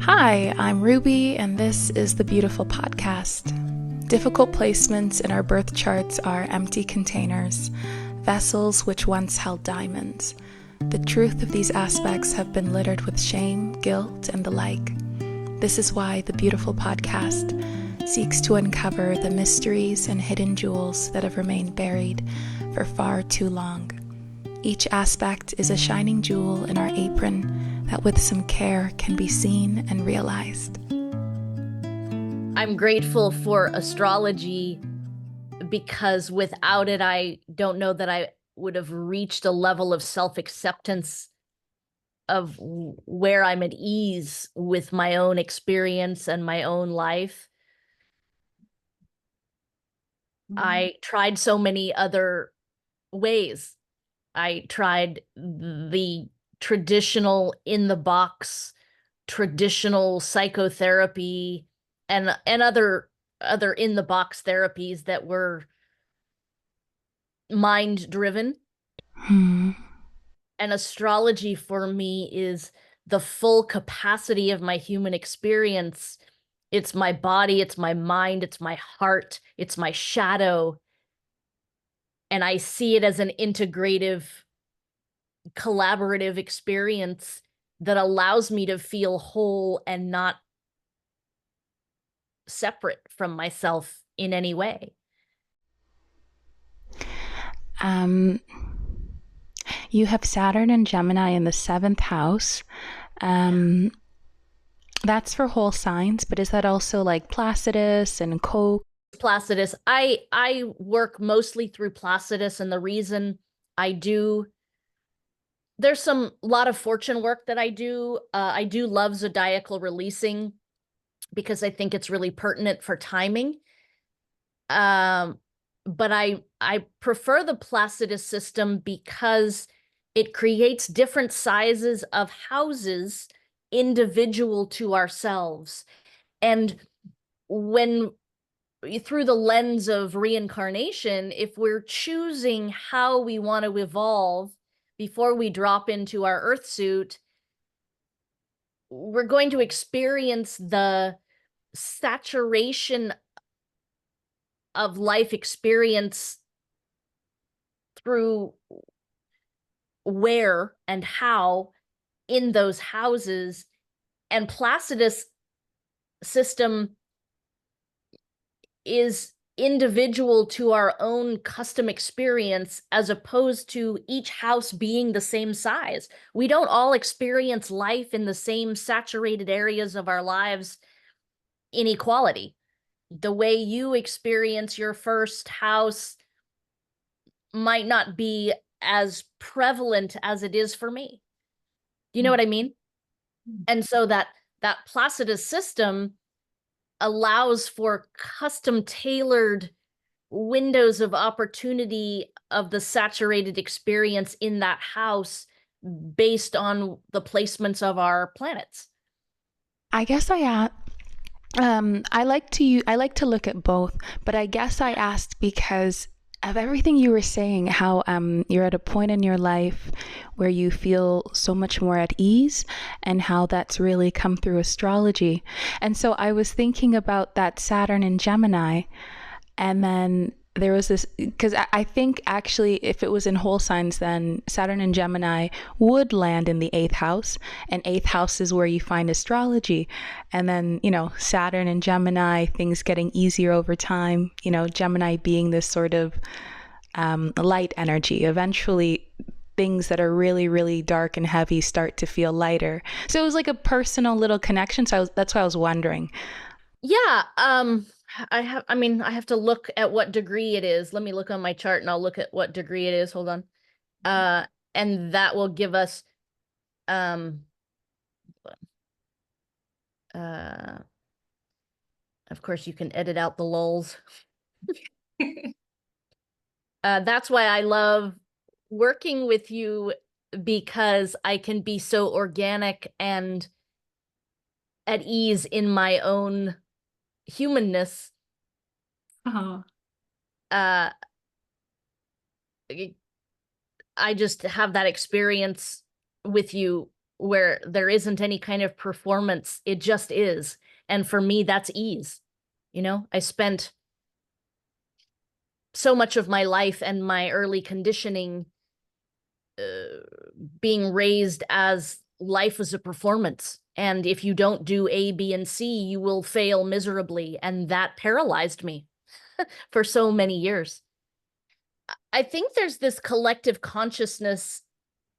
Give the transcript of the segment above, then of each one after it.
Hi, I'm Ruby, and this is the Beautiful Podcast. Difficult placements in our birth charts are empty containers, vessels which once held diamonds. The truth of these aspects have been littered with shame, guilt, and the like. This is why the Beautiful Podcast seeks to uncover the mysteries and hidden jewels that have remained buried for far too long. Each aspect is a shining jewel in our apron that with some care can be seen and realized. I'm grateful for astrology because without it, I don't know that I would have reached a level of self-acceptance of where I'm at ease with my own experience and my own life. I tried so many other ways. I tried the traditional in the box, traditional psychotherapy and other in the box therapies that were mind driven. And astrology for me is the full capacity of my human experience. It's my body, it's my mind, it's my heart, it's my shadow. And I see it as an integrative, collaborative experience that allows me to feel whole and not separate from myself in any way. You have Saturn and Gemini in the 7th house. That's for whole signs, but is that also like Placidus and Coke? Placidus. I work mostly through Placidus, and the reason I do, there's a lot of fortune work that I do. I do love zodiacal releasing because I think it's really pertinent for timing. But I prefer the Placidus system because it creates different sizes of houses individual to ourselves. And when through the lens of reincarnation, if we're choosing how we want to evolve before we drop into our earth suit, we're going to experience the saturation of life experience through where and how in those houses. And Placidus system is individual to our own custom experience, as opposed to each house being the same size. We don't all experience life in the same saturated areas of our lives in equality. The way you experience your first house might not be as prevalent as it is for me. You know what I mean? And so that Placidus system allows for custom tailored windows of opportunity of the saturated experience in that house based on the placements of our planets. I guess I like to look at both, but I guess I asked because of everything you were saying, how you're at a point in your life where you feel so much more at ease, and how that's really come through astrology. And so I was thinking about that Saturn and Gemini, and then there was this, because I think actually if it was in whole signs, then Saturn and Gemini would land in the 8th house, and 8th house is where you find astrology. And then, Saturn and Gemini, things getting easier over time, Gemini being this sort of light energy. Eventually, things that are really, really dark and heavy start to feel lighter. So it was like a personal little connection. So that's why I was wondering. Yeah, I have to look at what degree it is. Let me look on my chart and I'll look at what degree it is. Hold on. And that will give us of course you can edit out the lulls. That's why I love working with you, because I can be so organic and at ease in my own humanness. Uh-huh. I just have that experience with you where there isn't any kind of performance. It just is. And for me, that's ease. You know, I spent so much of my life and my early conditioning being raised as life was a performance. And if you don't do A, B, and C, you will fail miserably. And that paralyzed me for so many years. I think there's this collective consciousness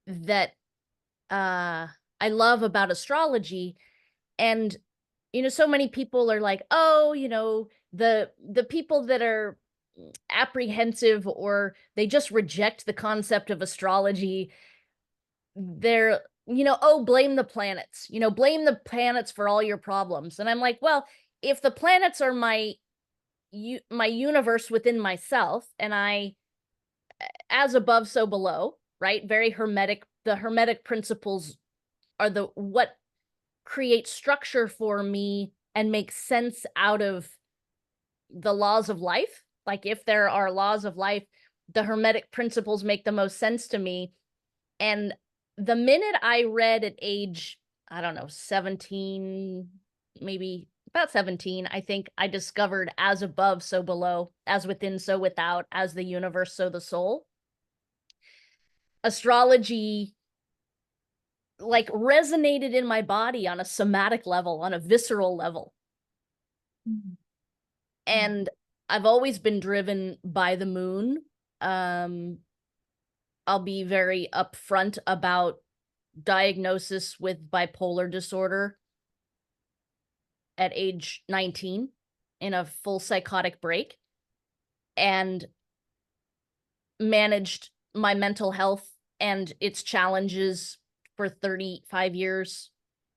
that I love about astrology. And, you know, so many people are like, oh, you know, the people that are apprehensive or they just reject the concept of astrology, they're, you know, oh, blame the planets, you know, blame the planets for all your problems. And I'm like, well, if the planets are my universe within myself, and I, as above so below, right, very hermetic, the hermetic principles are the what creates structure for me and makes sense out of the laws of life. Like if there are laws of life, the hermetic principles make the most sense to me. And the minute I read at age, I don't know, 17, maybe about 17, I think I discovered as above, so below, as within, so without, as the universe, so the soul. Astrology like resonated in my body on a somatic level, on a visceral level. And I've always been driven by the moon. I'll be very upfront about diagnosis with bipolar disorder at age 19 in a full psychotic break, and managed my mental health and its challenges for 35 years,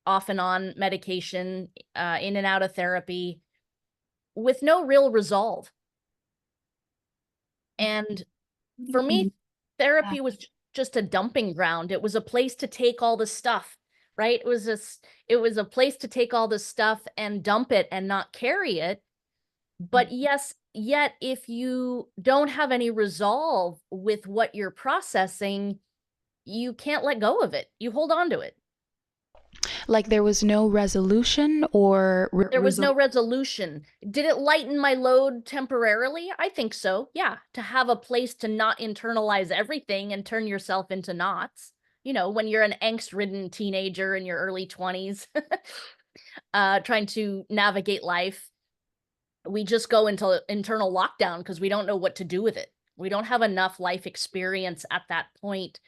off and on medication, in and out of therapy, with no real resolve. And for me, therapy was just a dumping ground. It was a place to take all the stuff, right? It was a place to take all the stuff and dump it and not carry it. But yes, yet if you don't have any resolve with what you're processing, you can't let go of it. You hold on to it. Like there was no resolution or There was no resolution. Did it lighten my load temporarily? I think so. Yeah. To have a place to not internalize everything and turn yourself into knots. You know, when you're an angst-ridden teenager in your early 20s, trying to navigate life, we just go into internal lockdown because we don't know what to do with it. We don't have enough life experience at that point.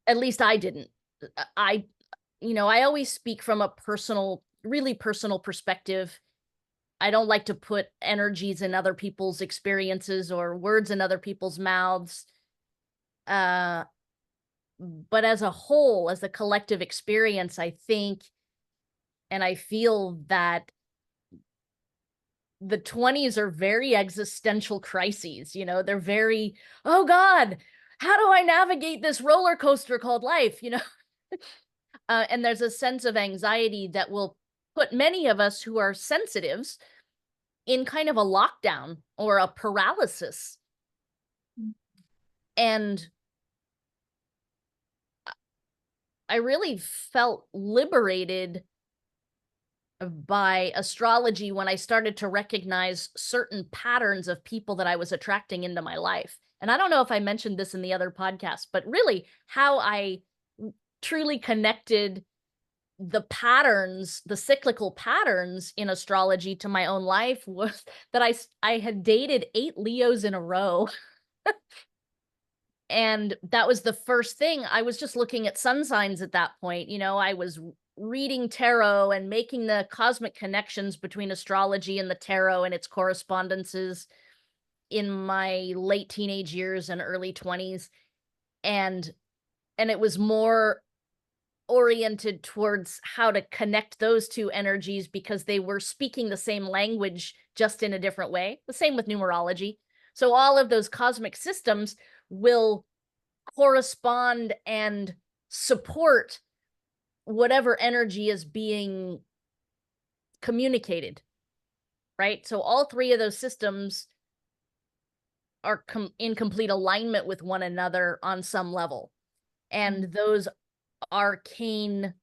At least I didn't. You know, I always speak from a personal, really personal perspective. I don't like to put energies in other people's experiences or words in other people's mouths. But as a whole, as a collective experience, I think and I feel that the 20s are very existential crises. You know, they're very, oh God, how do I navigate this roller coaster called life? You know, and there's a sense of anxiety that will put many of us who are sensitives in kind of a lockdown or a paralysis. And I really felt liberated by astrology when I started to recognize certain patterns of people that I was attracting into my life. And I don't know if I mentioned this in the other podcast, but really how I truly connected the patterns, the cyclical patterns in astrology to my own life was that I had dated 8 Leos in a row. And that was the first thing. I was just looking at sun signs at that point. You know, I was reading tarot and making the cosmic connections between astrology and the tarot and its correspondences in my late teenage years and early 20s. And it was more oriented towards how to connect those two energies because they were speaking the same language, just in a different way. The same with numerology. So all of those cosmic systems will correspond and support whatever energy is being communicated, right? So all 3 of those systems are in complete alignment with one another on some level. And those arcane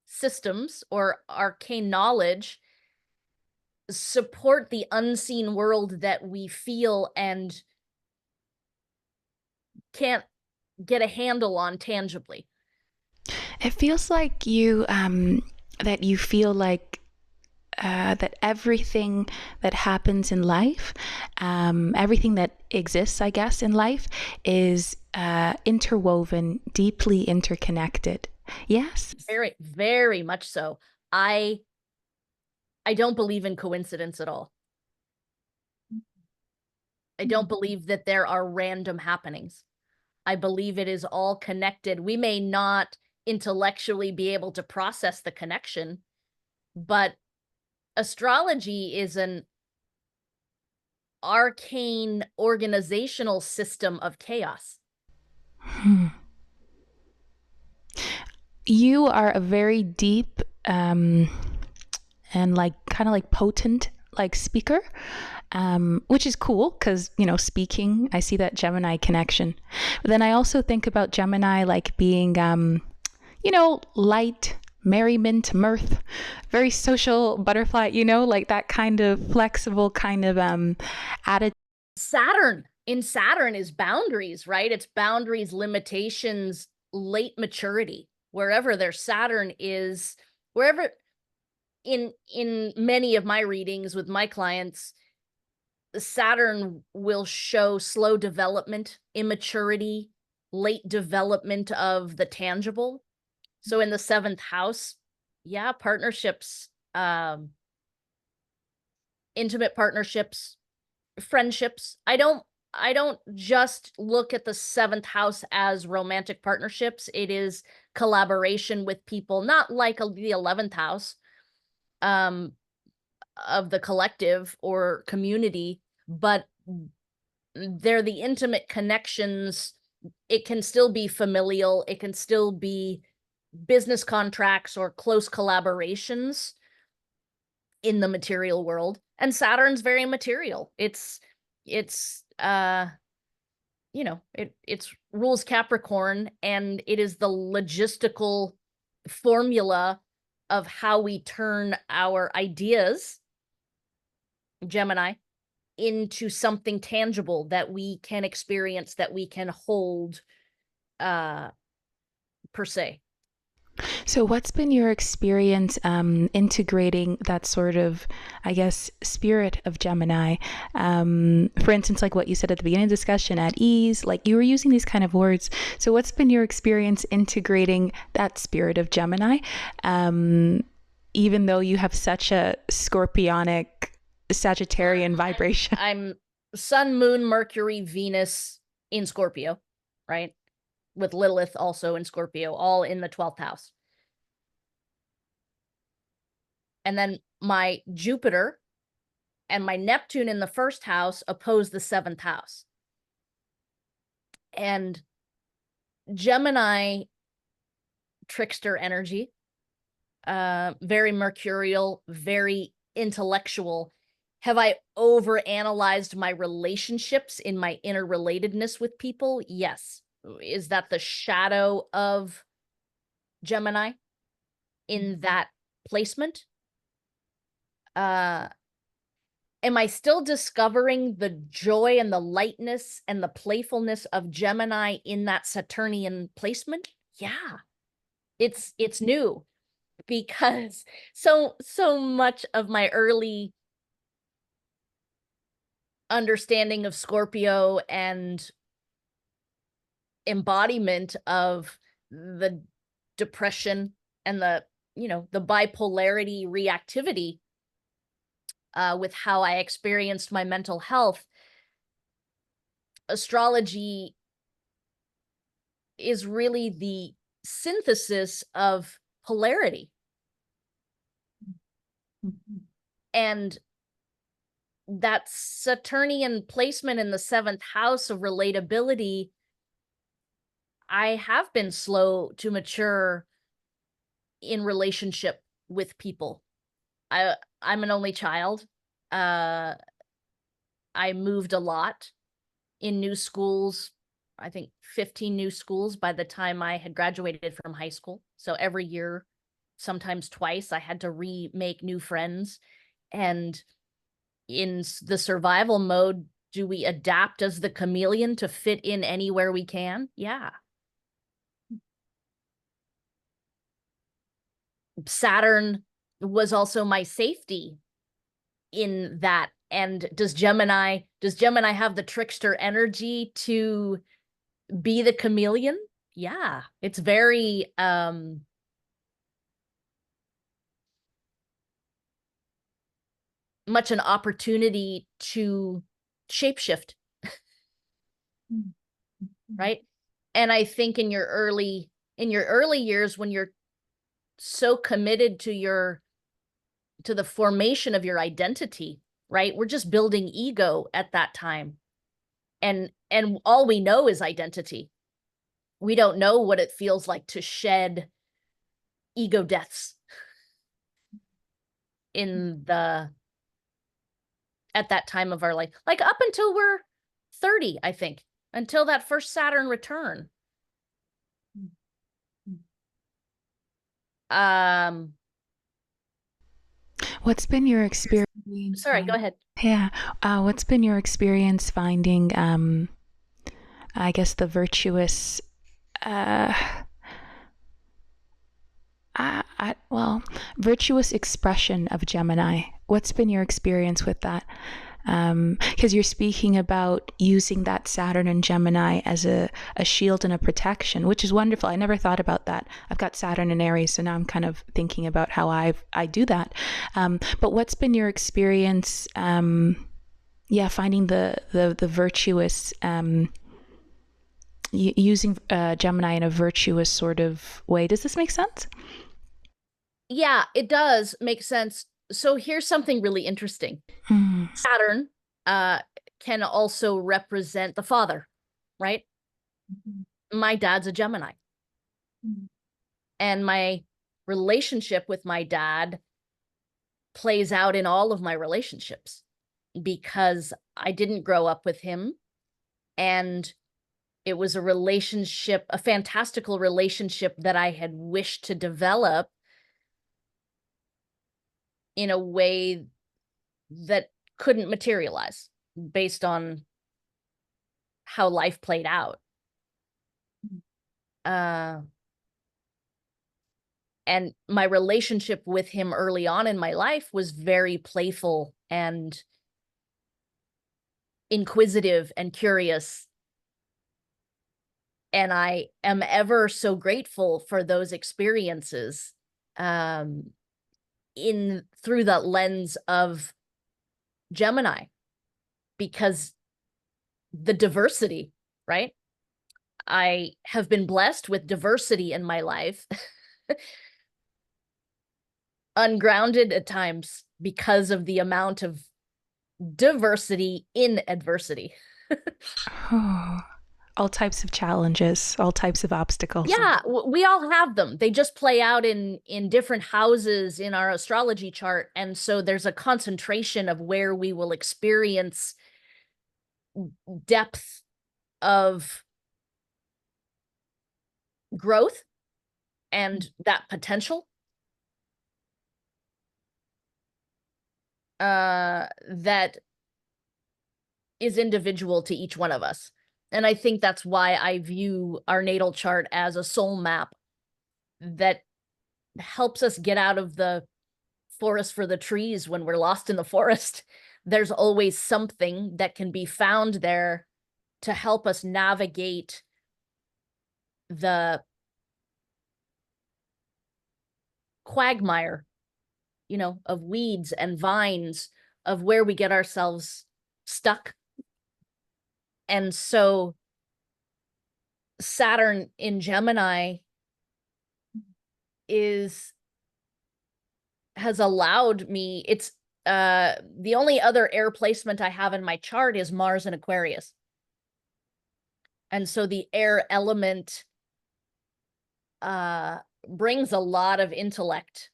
systems or arcane knowledge support the unseen world that we feel and can't get a handle on tangibly. It feels like you that you feel like that everything that happens in life, everything that exists, I guess, in life is interwoven, deeply interconnected. Yes? Very, very much so. I don't believe in coincidence at all. I don't believe that there are random happenings. I believe it is all connected. We may not intellectually be able to process the connection, but astrology is an arcane organizational system of chaos. Hmm. You are a very deep and like kind of like potent like speaker, which is cool because, you know, speaking, I see that Gemini connection. But then I also think about Gemini like being, you know, light, merriment, mirth, very social butterfly, you know, like that kind of flexible kind of attitude. Saturn is boundaries, right? It's boundaries, limitations, late maturity. Wherever their Saturn is, wherever in many of my readings with my clients, Saturn will show slow development, immaturity, late development of the tangible. So in the 7th house, yeah, partnerships, intimate partnerships, friendships. I don't just look at the 7th house as romantic partnerships. It is collaboration with people, not like the 11th house of the collective or community, but they're the intimate connections. It can still be familial. It can still be business contracts or close collaborations in the material world. And Saturn's very material. It's you know, it's rules Capricorn, and it is the logistical formula of how we turn our ideas, Gemini, into something tangible that we can experience, that we can hold, per se. So, what's been your experience integrating that sort of, I guess, spirit of Gemini? For instance, like what you said at the beginning of the discussion, at ease, like you were using these kind of words. So, what's been your experience integrating that spirit of Gemini, even though you have such a scorpionic, Sagittarian vibration? I'm Sun, Moon, Mercury, Venus in Scorpio, right? With Lilith also in Scorpio, all in the 12th house. And then my Jupiter and my Neptune in the 1st house oppose the 7th house. And Gemini, trickster energy, very mercurial, very intellectual. Have I overanalyzed my relationships in my interrelatedness with people? Yes. Is that the shadow of Gemini in that placement? Am I still discovering the joy and the lightness and the playfulness of Gemini in that Saturnian placement? Yeah. It's new, because so much of my early understanding of Scorpio and embodiment of the depression and the, you know, the bipolarity reactivity with how I experienced my mental health. Astrology is really the synthesis of polarity. And that Saturnian placement in the 7th house of relatability, I have been slow to mature in relationship with people. I'm an only child. I moved a lot in new schools I think 15 new schools by the time I had graduated from high school. So every year, sometimes twice, I had to remake new friends. And in the survival mode, do we adapt as the chameleon to fit in anywhere we can? Yeah. Saturn was also my safety in that. And does Gemini have the trickster energy to be the chameleon? Yeah. It's very much an opportunity to shapeshift, right? And I think in your early years, when you're so committed to the formation of your identity, right? We're just building ego at that time. And all we know is identity. We don't know what it feels like to shed ego deaths in at that time of our life, like up until we're 30, I think, until that first Saturn return. What's been your experience? Sorry, go ahead. Yeah. What's been your experience finding, I guess, the virtuous, virtuous expression of Gemini? What's been your experience with that? Because you're speaking about using that Saturn and Gemini as a shield and a protection, which is wonderful. I never thought about that. I've got Saturn in Aries, so now I'm kind of thinking about how I do that. But what's been your experience? Finding the virtuous, using Gemini in a virtuous sort of way. Does this make sense? Yeah, it does make sense. So here's something really interesting. Saturn can also represent the father, right? My dad's a Gemini. And my relationship with my dad plays out in all of my relationships because I didn't grow up with him. And it was a relationship, a fantastical relationship that I had wished to develop in a way that couldn't materialize based on how life played out. And my relationship with him early on in my life was very playful and inquisitive and curious. And I am ever so grateful for those experiences through the lens of Gemini, because the diversity, right? I have been blessed with diversity in my life, ungrounded at times because of the amount of diversity in adversity. All types of challenges, all types of obstacles. Yeah, we all have them. They just play out in different houses in our astrology chart. And so there's a concentration of where we will experience depth of growth and that potential that is individual to each one of us. And I think that's why I view our natal chart as a soul map that helps us get out of the forest for the trees when we're lost in the forest. There's always something that can be found there to help us navigate the quagmire, of weeds and vines of where we get ourselves stuck. And so Saturn in Gemini has allowed me, it's the only other air placement I have in my chart is Mars in Aquarius. And so the air element brings a lot of intellect,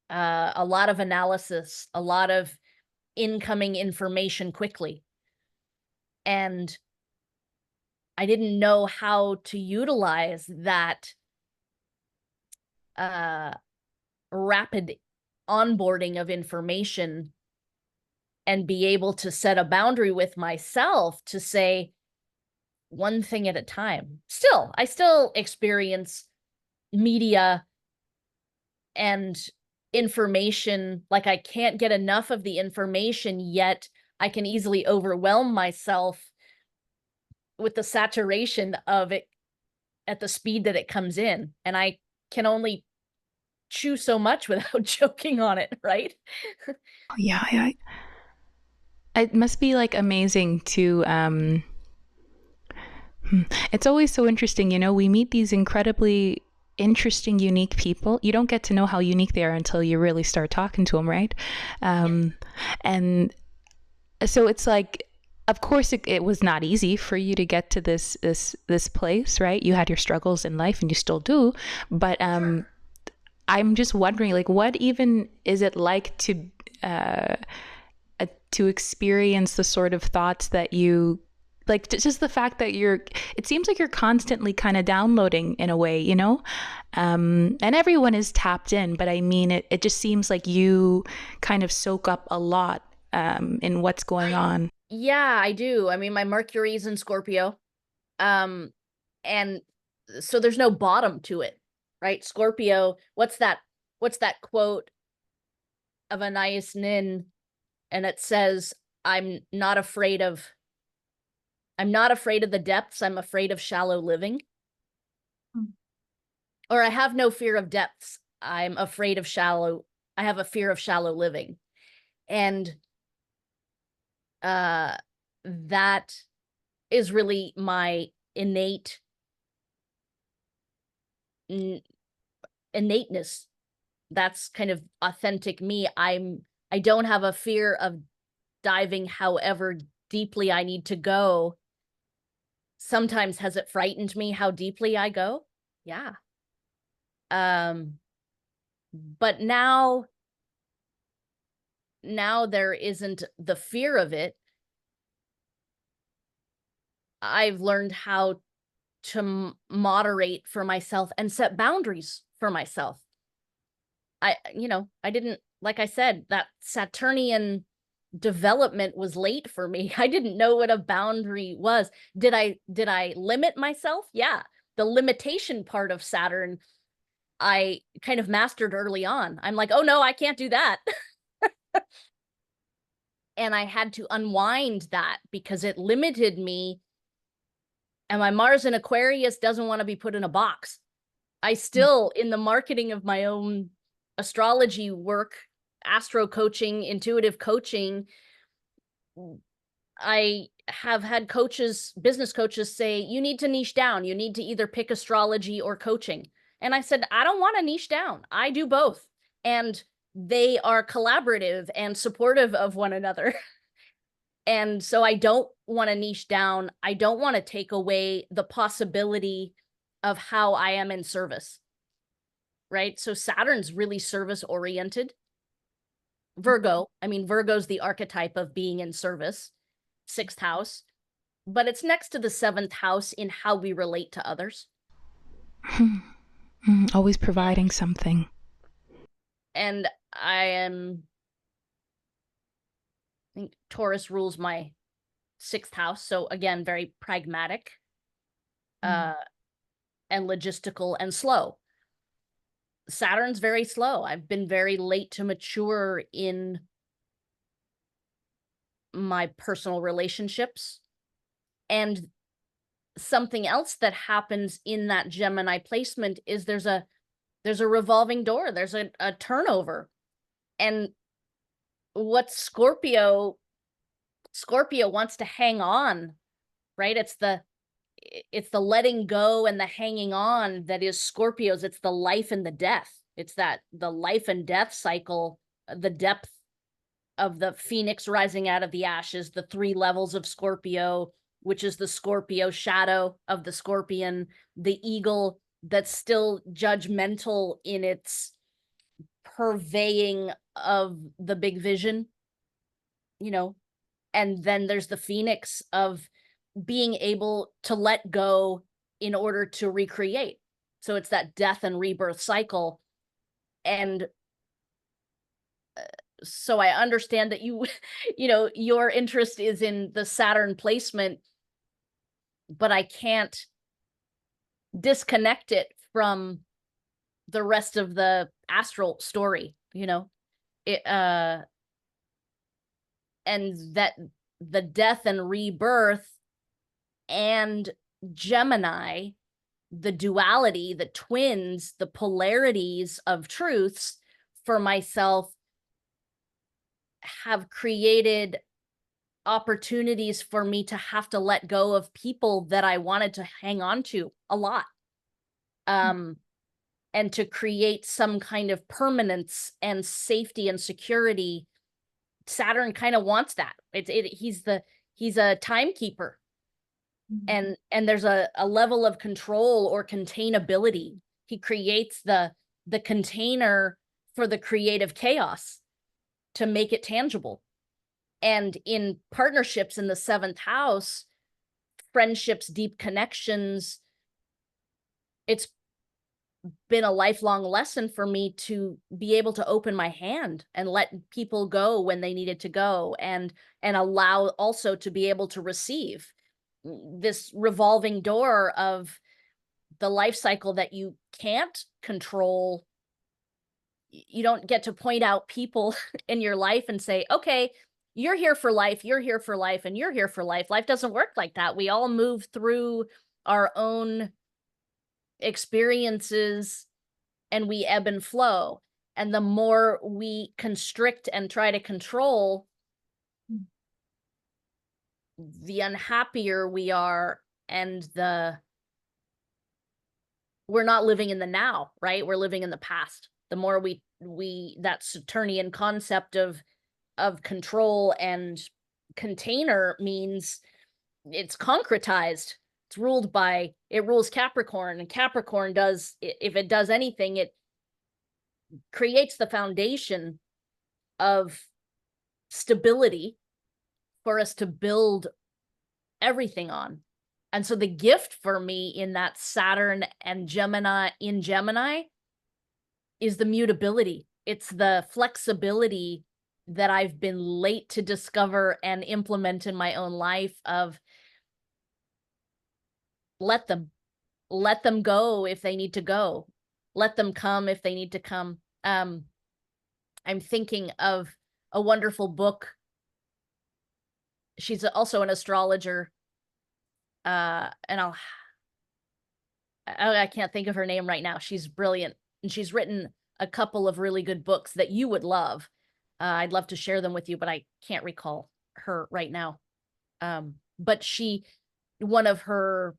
a lot of analysis, a lot of incoming information quickly. And I didn't know how to utilize that rapid onboarding of information and be able to set a boundary with myself to say one thing at a time. I still experience media and information, like I can't get enough of the information, yet I can easily overwhelm myself with the saturation of it at the speed that it comes in. And I can only chew so much without choking on it, right? Oh, yeah, yeah. It must be like amazing to it's always so interesting, you know, we meet these incredibly interesting, unique people. You don't get to know how unique they are until you really start talking to them, right? And so it's like, of course, it was not easy for you to get to this place, right? You had your struggles in life, and you still do. But I'm just wondering, like, what even is it like to experience the sort of thoughts that you like, just the fact that it seems like you're constantly kind of downloading in a way, you know? And everyone is tapped in, but I mean, it just seems like you kind of soak up a lot in what's going on. Yeah, I do. I mean, my Mercury is in Scorpio. And so there's no bottom to it, right? Scorpio, what's that quote of Anais Nin? And it says, I'm not afraid of the depths, I'm afraid of shallow living. Or I have no fear of depths, I have a fear of shallow living. And that is really my innateness. That's kind of authentic me. I don't have a fear of diving however deeply I need to go. Sometimes has it frightened me how deeply I go? Yeah. But now there isn't the fear of it. I've learned how to moderate for myself and set boundaries for myself. I didn't, like I said, that Saturnian development was late for me. I didn't know what a boundary was. Did I limit myself? Yeah. The limitation part of Saturn, I kind of mastered early on. I'm like, oh no, I can't do that. And I had to unwind that because it limited me. And my Mars in Aquarius doesn't want to be put in a box. I still, in the marketing of my own astrology work, astro coaching, intuitive coaching, I have had business coaches say, you need to niche down. You need to either pick astrology or coaching. And I said, I don't want to niche down. I do both. And they are collaborative and supportive of one another. And so I don't want to niche down. I don't want to take away the possibility of how I am in service. Right? So Saturn's really service oriented. Virgo's the archetype of being in service, 6th house, but it's next to the 7th house in how we relate to others. Always providing something. And I think Taurus rules my 6th house. So again, very pragmatic, and logistical and slow. Saturn's very slow. I've been very late to mature in my personal relationships. And something else that happens in that Gemini placement is there's a revolving door. There's a turnover. And what Scorpio wants to hang on, right? It's the letting go and the hanging on that is Scorpio's. It's the life and the death. It's the life and death cycle, the depth of the phoenix rising out of the ashes, the 3 levels of Scorpio, which is the Scorpio shadow of the scorpion, the eagle that's still judgmental in its purveying of the big vision, and then there's the phoenix of being able to let go in order to recreate. So it's that death and rebirth cycle. And so I understand that you, your interest is in the Saturn placement, but I can't disconnect it from the rest of the astral story, it, and that the death and rebirth and Gemini, the duality, the twins, the polarities of truths for myself have created opportunities for me to have to let go of people that I wanted to hang on to a lot. And to create some kind of permanence and safety and security. Saturn kind of wants that. He's a timekeeper. And there's a level of control or containability. He creates the container for the creative chaos to make it tangible. And in partnerships in the 7th house, friendships, deep connections, it's been a lifelong lesson for me to be able to open my hand and let people go when they needed to go, and allow also to be able to receive this revolving door of the life cycle that you can't control. You don't get to point out people in your life and say, okay, you're here for life, you're here for life, and you're here for life. Life doesn't work like that. We all move through our own experiences and we ebb and flow. And the more we constrict and try to control, the unhappier we are, and we're not living in the now, right? We're living in the past. The more we that Saturnian concept of control and container means it's concretized. It's it rules Capricorn, and Capricorn does, if it does anything, it creates the foundation of stability for us to build everything on. And so the gift for me in that Saturn and Gemini is the mutability. It's the flexibility that I've been late to discover and implement in my own life of let them go if they need to go. Let them come if they need to come. I'm thinking of a wonderful book. She's also an astrologer. And I can't think of her name right now. She's brilliant. And she's written a couple of really good books that you would love. I'd love to share them with you, but I can't recall her right now. But one of her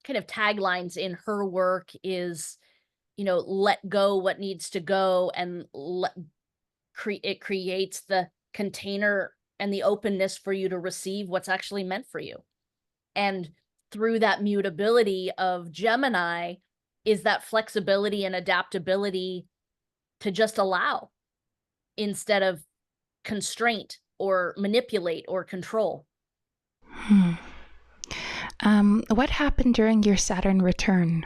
kind of taglines in her work is, let go what needs to go, and it creates the container and the openness for you to receive what's actually meant for you. And through that mutability of Gemini is that flexibility and adaptability to just allow instead of constraint or manipulate or control. What happened during your Saturn return?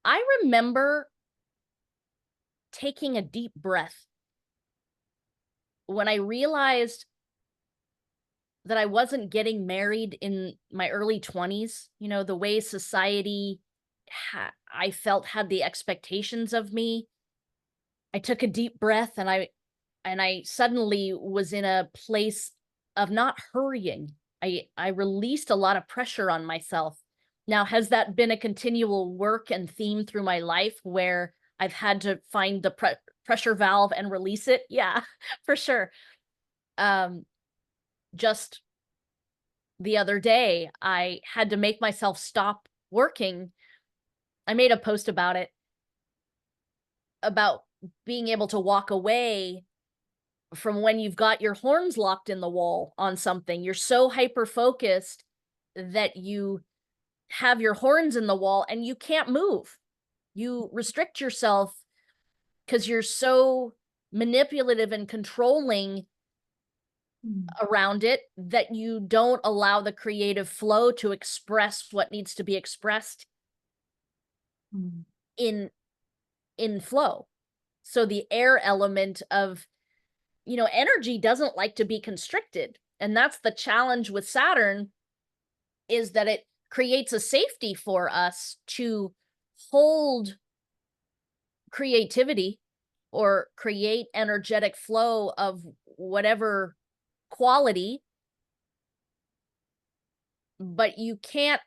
I remember taking a deep breath when I realized that I wasn't getting married in my early 20s, the way society I felt had the expectations of me. I took a deep breath, and I suddenly was in a place of not hurrying. I released a lot of pressure on myself. Now, has that been a continual work and theme through my life where I've had to find the pressure valve and release it? Yeah, for sure. Just the other day, I had to make myself stop working. I made a post about it, about being able to walk away from when you've got your horns locked in the wall on something. You're so hyper-focused that you have your horns in the wall and you can't move. You restrict yourself because you're so manipulative and controlling around it, that you don't allow the creative flow to express what needs to be expressed in flow. So the air element of, energy doesn't like to be constricted. And that's the challenge with Saturn, is that it creates a safety for us to hold creativity or create energetic flow of whatever quality, but you can't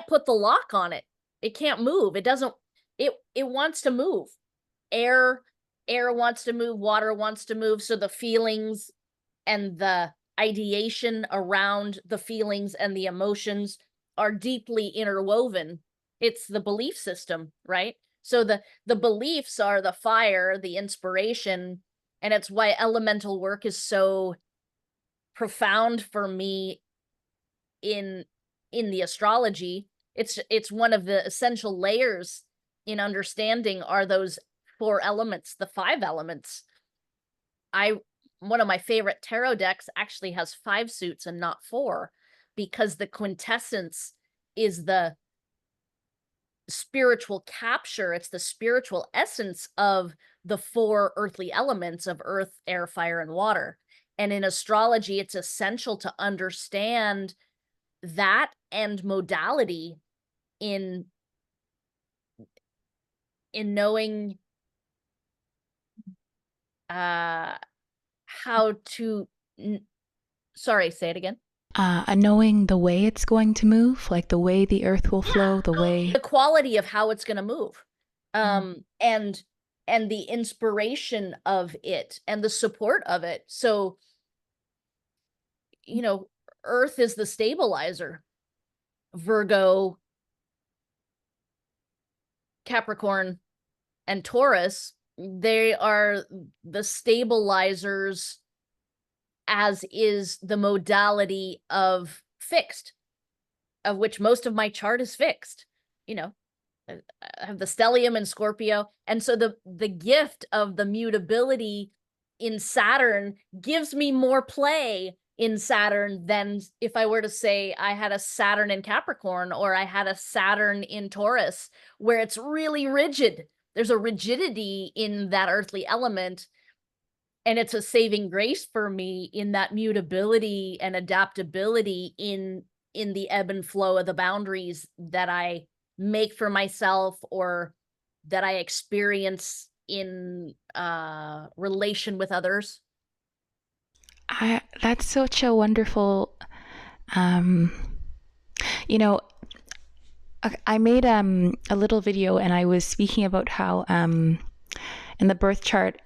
put the lock on it. It can't move. It doesn't, it wants to move. Air wants to move, water wants to move. So the feelings and the ideation around the feelings and the emotions are deeply interwoven. It's the belief system, right? So the beliefs are the fire, the inspiration, and it's why elemental work is so profound for me in the astrology. It's one of the essential layers in understanding are those 4 elements, the 5 elements. One of my favorite tarot decks actually has 5 suits and not 4, because the quintessence is the spiritual capture. It's the spiritual essence of the 4 earthly elements of earth, air, fire, and water. And in astrology, it's essential to understand that and modality in knowing how to sorry, say it again. Knowing the way it's going to move, like the way the earth will flow, the quality of how it's going to move, and the inspiration of it and the support of it. So, earth is the stabilizer. Virgo, Capricorn, and Taurus, they are the stabilizers, as is the modality of fixed, of which most of my chart is fixed. I have the stellium in Scorpio. And so the gift of the mutability in Saturn gives me more play in Saturn than if I were to say I had a Saturn in Capricorn or I had a Saturn in Taurus, where it's really rigid. There's a rigidity in that earthly element, and it's a saving grace for me in that mutability and adaptability in the ebb and flow of the boundaries that I make for myself or that I experience in relation with others. That's such a wonderful, um, you know, I made a little video and I was speaking about how in the birth chart,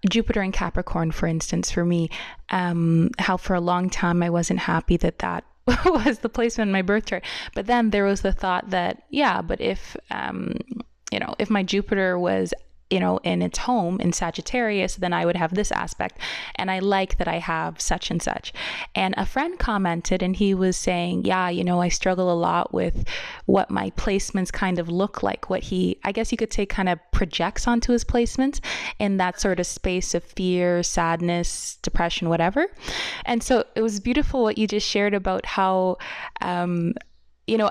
Jupiter in Capricorn, for instance, for me, how for a long time I wasn't happy that was the placement in my birth chart. But then there was the thought that, yeah, but if my Jupiter was in its home in Sagittarius, then I would have this aspect. And I like that I have such and such. And a friend commented and he was saying, yeah, I struggle a lot with what my placements kind of look like, what he, I guess you could say, kind of projects onto his placements in that sort of space of fear, sadness, depression, whatever. And so it was beautiful what you just shared about how,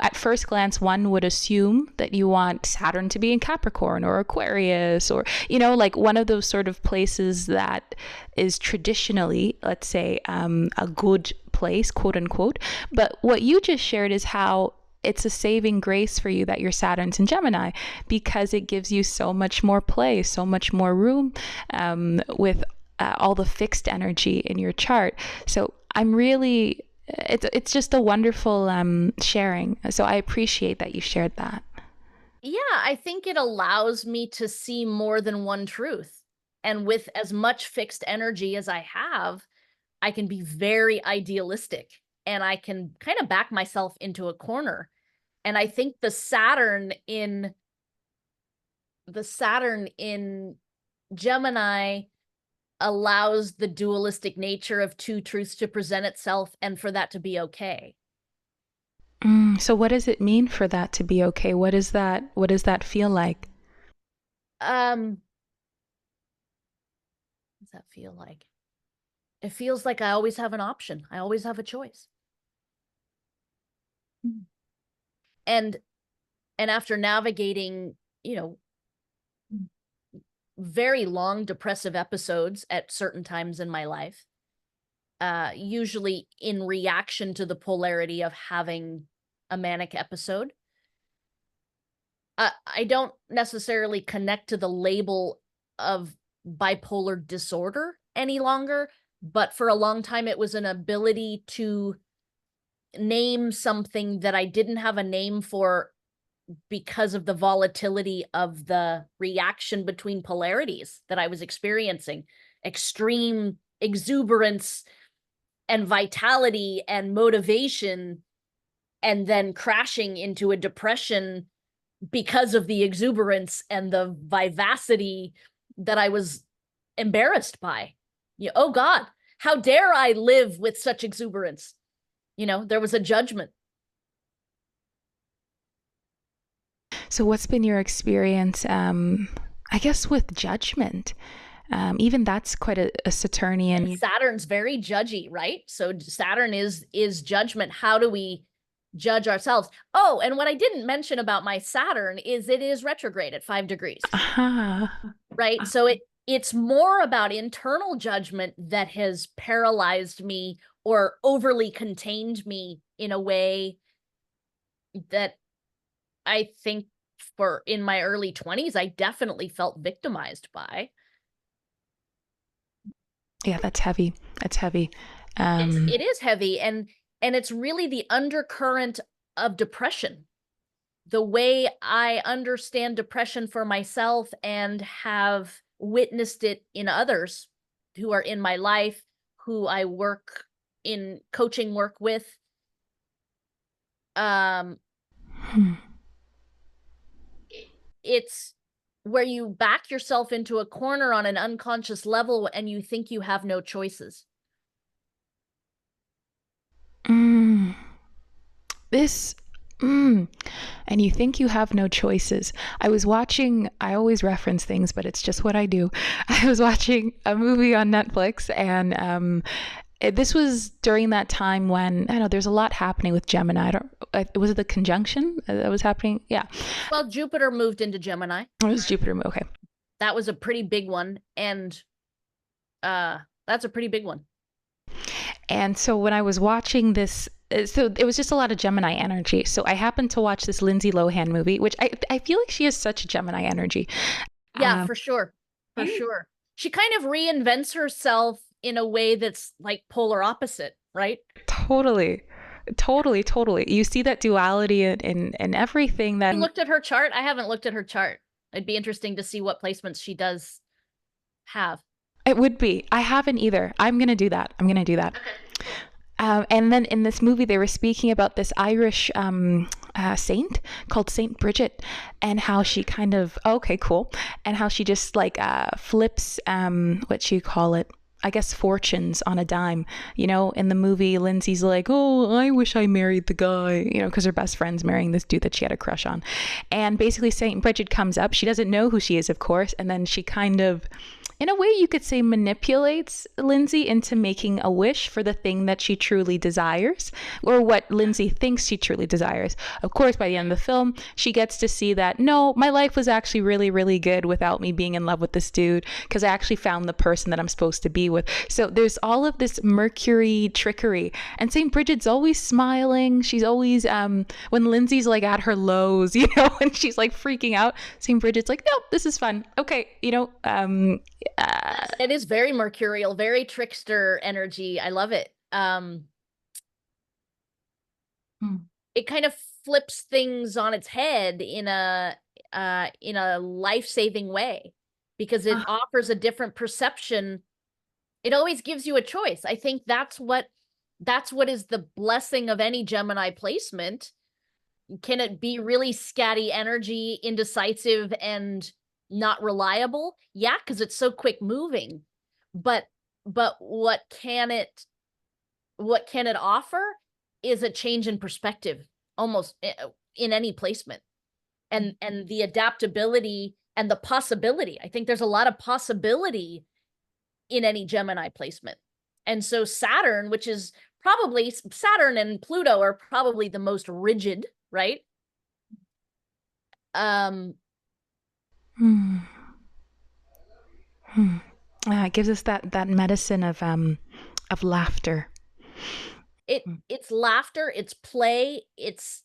at first glance, one would assume that you want Saturn to be in Capricorn or Aquarius or, like one of those sort of places that is traditionally, let's say, a good place, quote unquote. But what you just shared is how it's a saving grace for you that your Saturn's in Gemini, because it gives you so much more play, so much more room with all the fixed energy in your chart. So I'm really... It's just a wonderful sharing. So I appreciate that you shared that. Yeah, I think it allows me to see more than one truth. And with as much fixed energy as I have, I can be very idealistic and I can kind of back myself into a corner. And I think the Saturn in Gemini allows the dualistic nature of two truths to present itself and for that to be okay. So what does it mean for that to be okay? What does that feel like? What does that feel like? It feels like I always have an option. I always have a choice. Mm. And after navigating, you know, very long depressive episodes at certain times in my life, usually in reaction to the polarity of having a manic episode, I don't necessarily connect to the label of bipolar disorder any longer, but for a long time it was an ability to name something that I didn't have a name for because of the volatility of the reaction between polarities that I was experiencing. Extreme exuberance and vitality and motivation, and then crashing into a depression because of the exuberance and the vivacity that I was embarrassed by. Oh God, how dare I live with such exuberance? There was a judgment. So, what's been your experience, I guess, with judgment? Even that's quite a Saturnian. And Saturn's very judgy, right? So Saturn is judgment. How do we judge ourselves? Oh, and what I didn't mention about my Saturn is it is retrograde at 5 degrees. Right? So it's more about internal judgment that has paralyzed me or overly contained me in a way that I think in my early 20s, I definitely felt victimized by. Yeah, that's heavy. That's heavy. It is heavy, and it's really the undercurrent of depression. The way I understand depression for myself and have witnessed it in others who are in my life, who I work in coaching work with. It's where you back yourself into a corner on an unconscious level and you think you have no choices. And you think you have no choices. I always reference things, but it's just what I do. I was watching a movie on Netflix, and this was during that time when, I don't know, there's a lot happening with Gemini. Was it the conjunction that was happening? Yeah. Well, Jupiter moved into Gemini. It was Jupiter. Okay. That was a pretty big one. And that's a pretty big one. And so when I was watching this, so it was just a lot of Gemini energy. So I happened to watch this Lindsay Lohan movie, which I feel like she has such Gemini energy. Yeah, for sure. For sure. She kind of reinvents herself in a way that's like polar opposite, right? Totally. You see that duality in everything that... You looked at her chart? I haven't looked at her chart. It'd be interesting to see what placements she does have. It would be. I haven't either. I'm going to do that. Okay. And then in this movie, they were speaking about this Irish saint called Saint Bridget, and how she kind of, okay, cool, and how she just like flips, what you call it, I guess, fortunes on a dime. In the movie, Lindsay's like, oh, I wish I married the guy, because her best friend's marrying this dude that she had a crush on. And basically Saint Bridget comes up. She doesn't know who she is, of course, and then she kind of, in a way you could say, manipulates Lindsay into making a wish for the thing that she truly desires, or what Lindsay thinks she truly desires. Of course, by the end of the film, she gets to see that, no, my life was actually really, really good without me being in love with this dude, because I actually found the person that I'm supposed to be with. So there's all of this Mercury trickery, and St. Bridget's always smiling. She's always, when Lindsay's like at her lows, and she's like freaking out, St. Bridget's like, nope, this is fun. Okay, it is very mercurial, very trickster energy. I love it. It kind of flips things on its head in a life-saving way, because it offers a different perception. It always gives you a choice. I think that's what is the blessing of any Gemini placement. Can it be really scatty energy, indecisive, and not reliable? Yeah, because it's so quick moving. But what can it offer is a change in perspective, almost in any placement. And the adaptability and the possibility. I think there's a lot of possibility in any Gemini placement. And so Saturn, which is probably Saturn and Pluto are probably the most rigid, right? Hmm. Hmm. It gives us that medicine of laughter. It's laughter, it's play, it's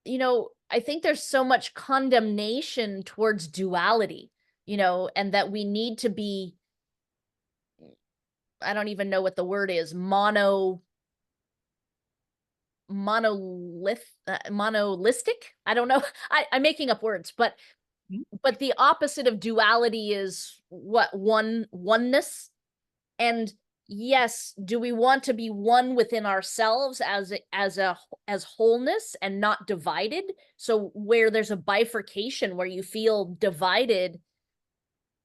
I think there's so much condemnation towards duality, and that we need to be, I don't even know what the word is, monolistic. I don't know. I'm making up words, but the opposite of duality is what? Oneness. And yes, do we want to be one within ourselves as wholeness and not divided? So where there's a bifurcation, where you feel divided,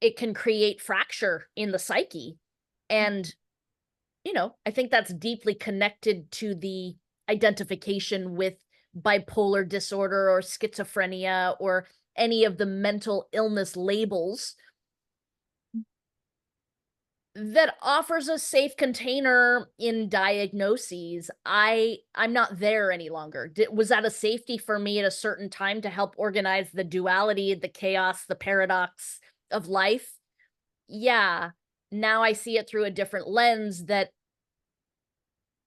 it can create fracture in the psyche. And I think that's deeply connected to the identification with bipolar disorder or schizophrenia or any of the mental illness labels that offers a safe container in diagnoses. I'm not there any longer. Was that a safety for me at a certain time to help organize the duality, the chaos, the paradox of life? Yeah. Now I see it through a different lens, that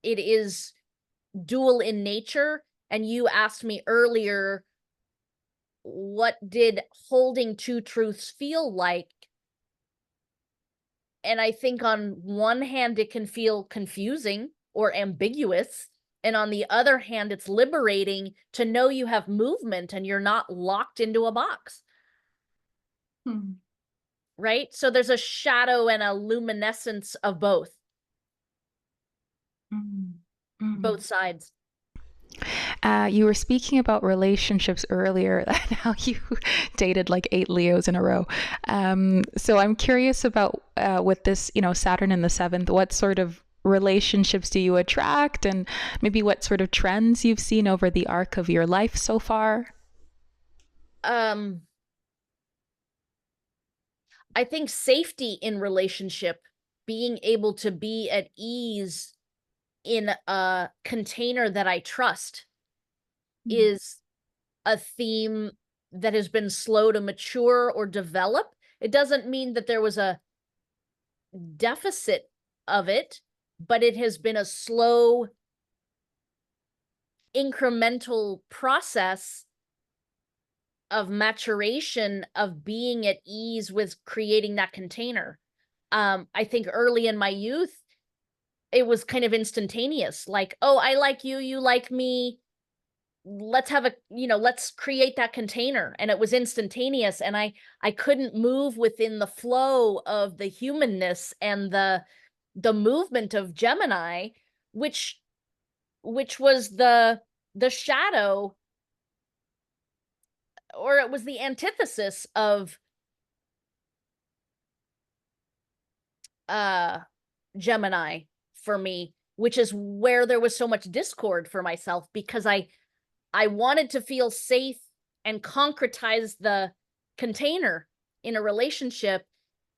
it is dual in nature. And you asked me earlier, what did holding two truths feel like? And I think on one hand, it can feel confusing or ambiguous. And on the other hand, it's liberating to know you have movement and you're not locked into a box. Right? So there's a shadow and a luminescence of both. Both sides. You were speaking about relationships earlier, how you dated like 8 Leos in a row. So I'm curious about with this, Saturn in the 7th, what sort of relationships do you attract, and maybe what sort of trends you've seen over the arc of your life so far? I think safety in relationship, being able to be at ease in a container that I trust, is a theme that has been slow to mature or develop. It doesn't mean that there was a deficit of it, but it has been a slow, incremental process of maturation, of being at ease with creating that container. I think early in my youth, it was kind of instantaneous, like, oh, I like you, you like me, let's create that container. And it was instantaneous, and I couldn't move within the flow of the humanness and the movement of Gemini, which was the shadow, or it was the antithesis of Gemini for me, which is where there was so much discord for myself, because I wanted to feel safe and concretize the container in a relationship.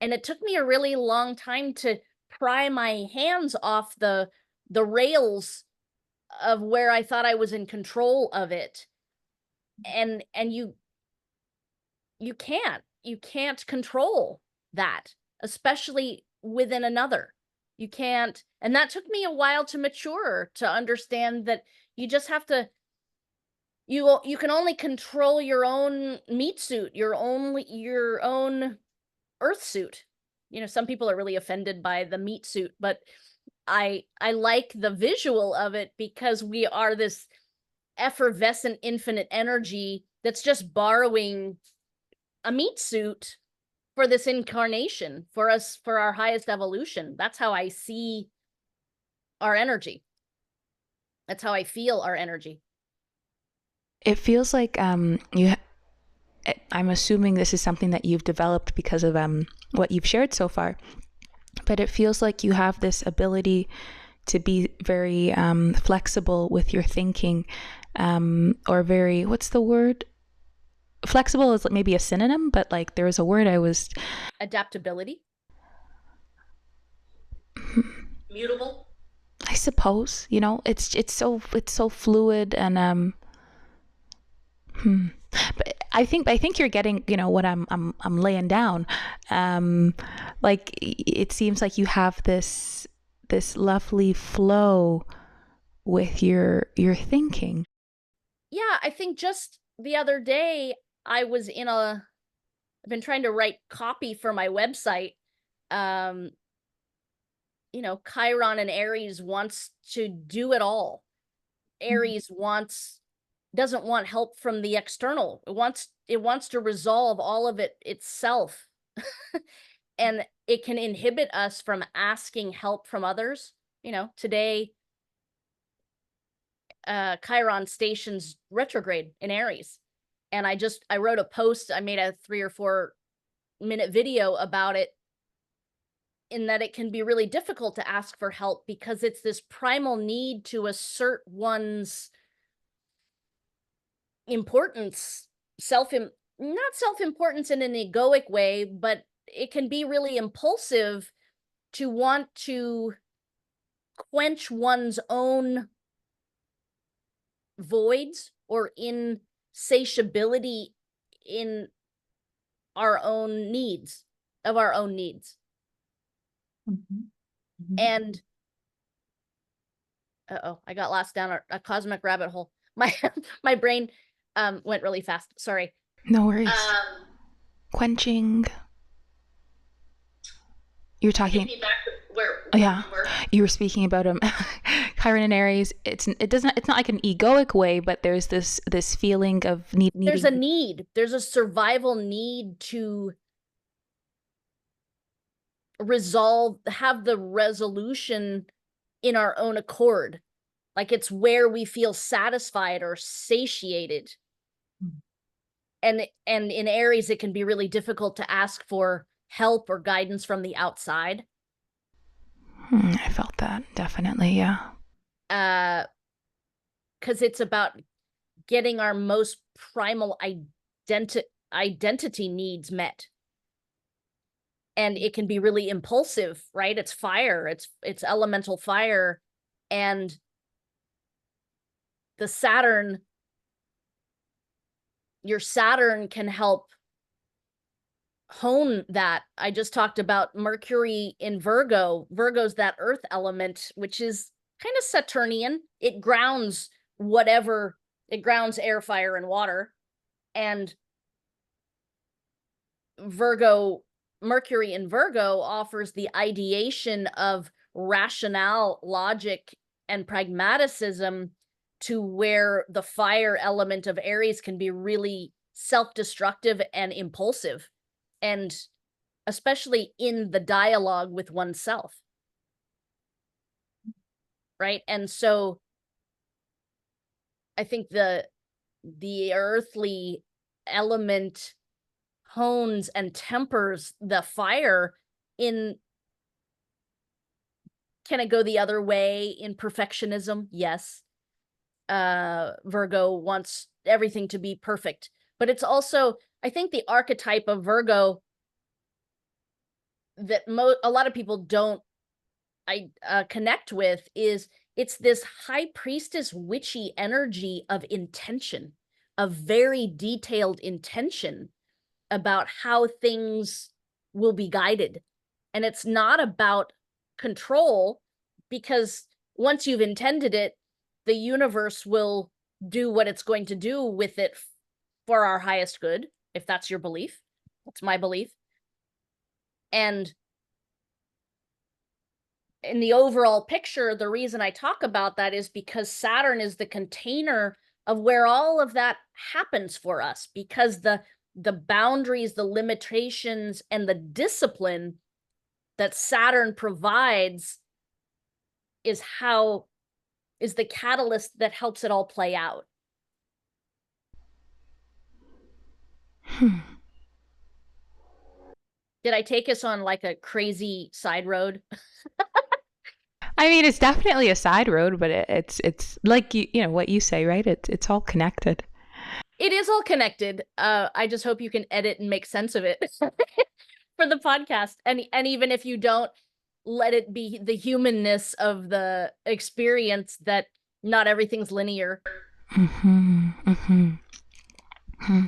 And it took me a really long time to pry my hands off the rails of where I thought I was in control of it. And you can't control that, especially within another. You can't. And that took me a while to mature, to understand that you just have to, you can only control your own meat suit, your own earth suit. Some people are really offended by the meat suit, but I like the visual of it, because we are this effervescent infinite energy that's just borrowing a meat suit for this incarnation, for us, for our highest evolution. That's how I see our energy. That's how I feel our energy. It feels like I'm assuming this is something that you've developed because of what you've shared so far, but it feels like you have this ability to be very flexible with your thinking, or very, what's the word? flexible is maybe a synonym, but like there was a word I was Adaptability. Mutable. I suppose, you know, it's so fluid and but I think you're getting, you know, what I'm laying down. Um like it seems like you have this lovely flow with your thinking. Yeah, I think just the other day I was in a I've been trying to write copy for my website. Um, Chiron and Aries wants to do it all. Aries wants doesn't want help from the external. It wants to resolve all of it itself. And it can inhibit us from asking help from others. Today Chiron stations retrograde in Aries. And I wrote a post, I made a 3 or 4 minute video about it, in that it can be really difficult to ask for help because it's this primal need to assert one's importance, not self-importance in an egoic way, but it can be really impulsive to want to quench one's own voids or insatiability in our own needs, of our own needs. Mhm. Mhm. And I got lost down a cosmic rabbit hole. My my brain went really fast. Sorry. No worries. Um, Quenching. You're talking. Take me back to where Yeah, we were. you were speaking about Chiron and Aries. It's not like an egoic way, but there's this feeling of There's a needing. need. There's a survival need to have the resolution in our own accord. Like it's where we feel satisfied or satiated. Mm. And in Aries, it can be really difficult to ask for help or guidance from the outside. I felt that definitely. Yeah. Because it's about getting our most primal identity needs met. And it can be really impulsive, right? It's fire, it's elemental fire. And your Saturn can help hone that. I just talked about Mercury in Virgo. Virgo's that earth element, which is kind of Saturnian. It grounds air, fire, and water. And Mercury in Virgo offers the ideation of rationale, logic, and pragmaticism, to where the fire element of Aries can be really self-destructive and impulsive, and especially in the dialogue with oneself. Right? And so I think the earthly element hones and tempers the fire. Can it go the other way in perfectionism? Yes. Virgo wants everything to be perfect, but it's also, I think, the archetype of Virgo that a lot of people don't connect with is it's this high priestess witchy energy of intention, of very detailed intention about how things will be guided. And it's not about control, because once you've intended it, the universe will do what it's going to do with it for our highest good, if that's your belief. That's my belief. And in the overall picture, the reason I talk about that is because Saturn is the container of where all of that happens for us, because the boundaries, the limitations, and the discipline that Saturn provides is the catalyst that helps it all play out. Did I take us on like a crazy side road? I mean, it's definitely a side road, but it's like you know what you say, right? It's all connected. it is all connected. I just hope you can edit and make sense of it for the podcast. And even if you don't, let it be the humanness of the experience that not everything's linear. Mm-hmm, mm-hmm, hmm.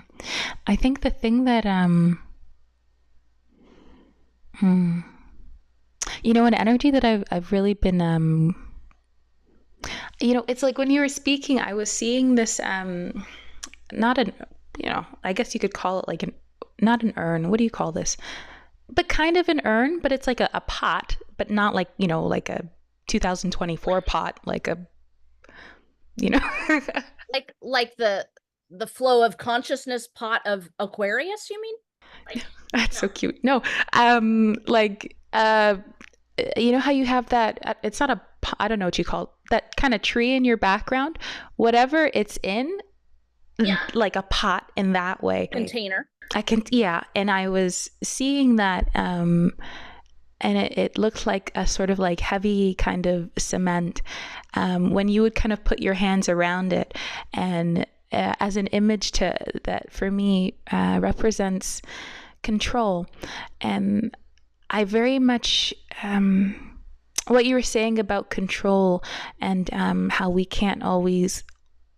I think the thing that an energy that I've really been it's like when you were speaking, I was seeing this not an I guess you could call it like not an urn. What do you call this? But kind of an urn, but it's like a pot, but not like, like a 2024 pot, like a, like the flow of consciousness pot of Aquarius, you mean? Like, that's so cute. No, like, you know how you have that, it's not a, I don't know what you call it, that kind of tree in your background, whatever it's in, yeah, like a pot in that way. container. And I was seeing that, and it looked like a sort of like heavy kind of cement, when you would kind of put your hands around it, and as an image that for me represents control. And I very much, what you were saying about control, and how we can't always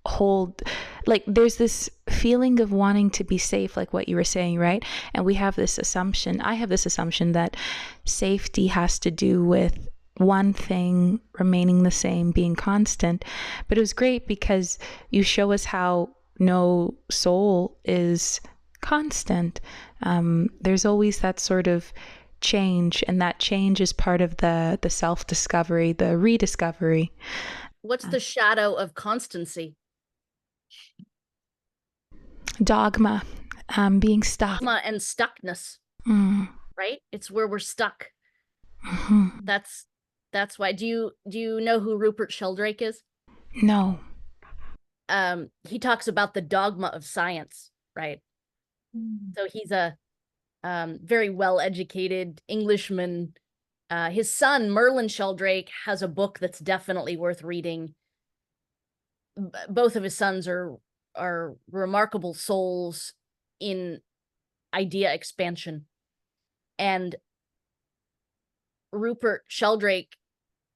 hold, like there's this feeling of wanting to be safe, like what you were saying, right? And I have this assumption that safety has to do with one thing remaining the same, being constant. But it was great because you show us how no soul is constant. There's always that sort of change, and that change is part of the self-discovery, the rediscovery. What's the shadow of constancy? Dogma, being stuck. Dogma and stuckness, right? It's where we're stuck. Mm-hmm. That's why. Do you know who Rupert Sheldrake is? No. He talks about the dogma of science, right? So he's a very well-educated Englishman. His son, Merlin Sheldrake, has a book that's definitely worth reading. Both of his sons are remarkable souls in idea expansion. And Rupert Sheldrake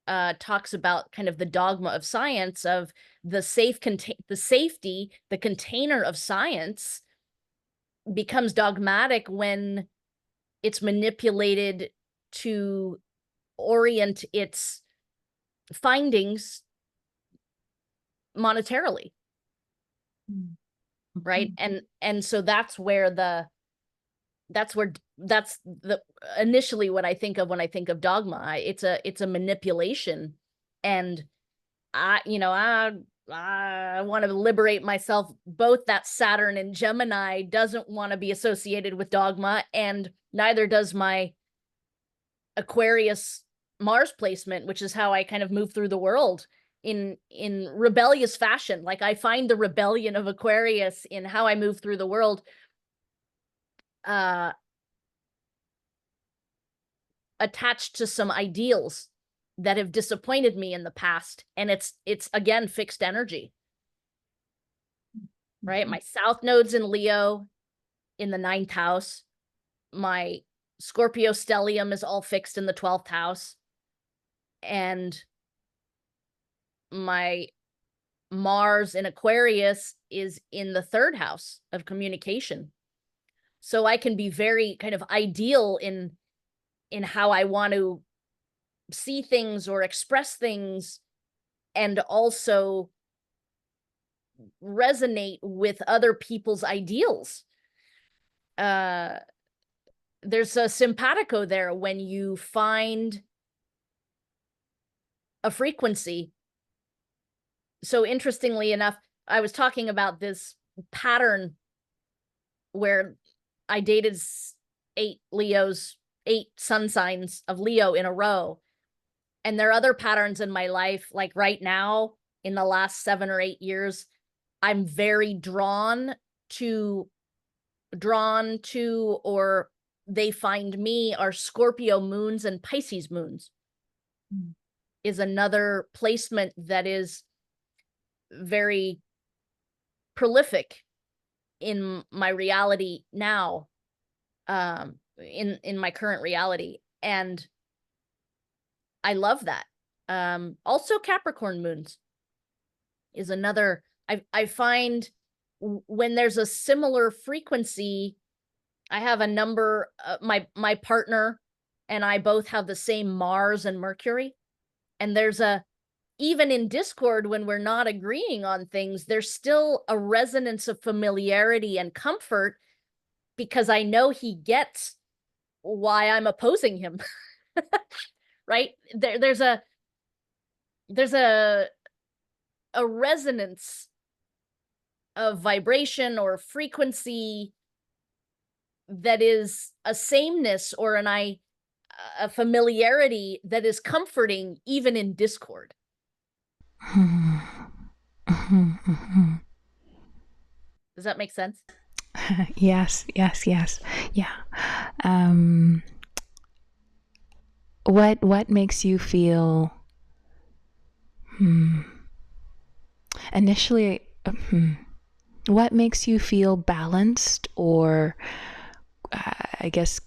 talks about kind of the dogma of science, of the safety, the container of science becomes dogmatic when it's manipulated to orient its findings monetarily. Right. And so that's initially what I think of when I think of dogma. It's a manipulation. And I want to liberate myself. Both that Saturn and Gemini doesn't want to be associated with dogma, and neither does my Aquarius Mars placement, which is how I kind of move through the world in rebellious fashion. Like, I find the rebellion of Aquarius in how I move through the world, attached to some ideals that have disappointed me in the past. And it's again fixed energy, right? My South Node's in Leo in the 9th house. My Scorpio stellium is all fixed in the 12th house. And my Mars in Aquarius is in the 3rd house of communication. So I can be very kind of ideal in how I want to see things or express things, and also resonate with other people's ideals. There's a simpatico there when you find a frequency. So interestingly enough, I was talking about this pattern where I dated 8 sun signs of Leo in a row. And there are other patterns in my life, like right now, in the last 7 or 8 years, I'm very drawn to, or they find me, are Scorpio moons and Pisces moons. Is another placement that is very prolific in my reality now, in my current reality. And I love that. Also Capricorn moons is another, I find when there's a similar frequency, I have a number, my partner and I both have the same Mars and Mercury. And even in discord, when we're not agreeing on things, there's still a resonance of familiarity and comfort because I know he gets why I'm opposing him. Right? There's a resonance of vibration or frequency that is a sameness or a familiarity that is comforting even in discord. Does that make sense? Yes, yes, yes. Yeah. What makes you feel initially what makes you feel balanced or I guess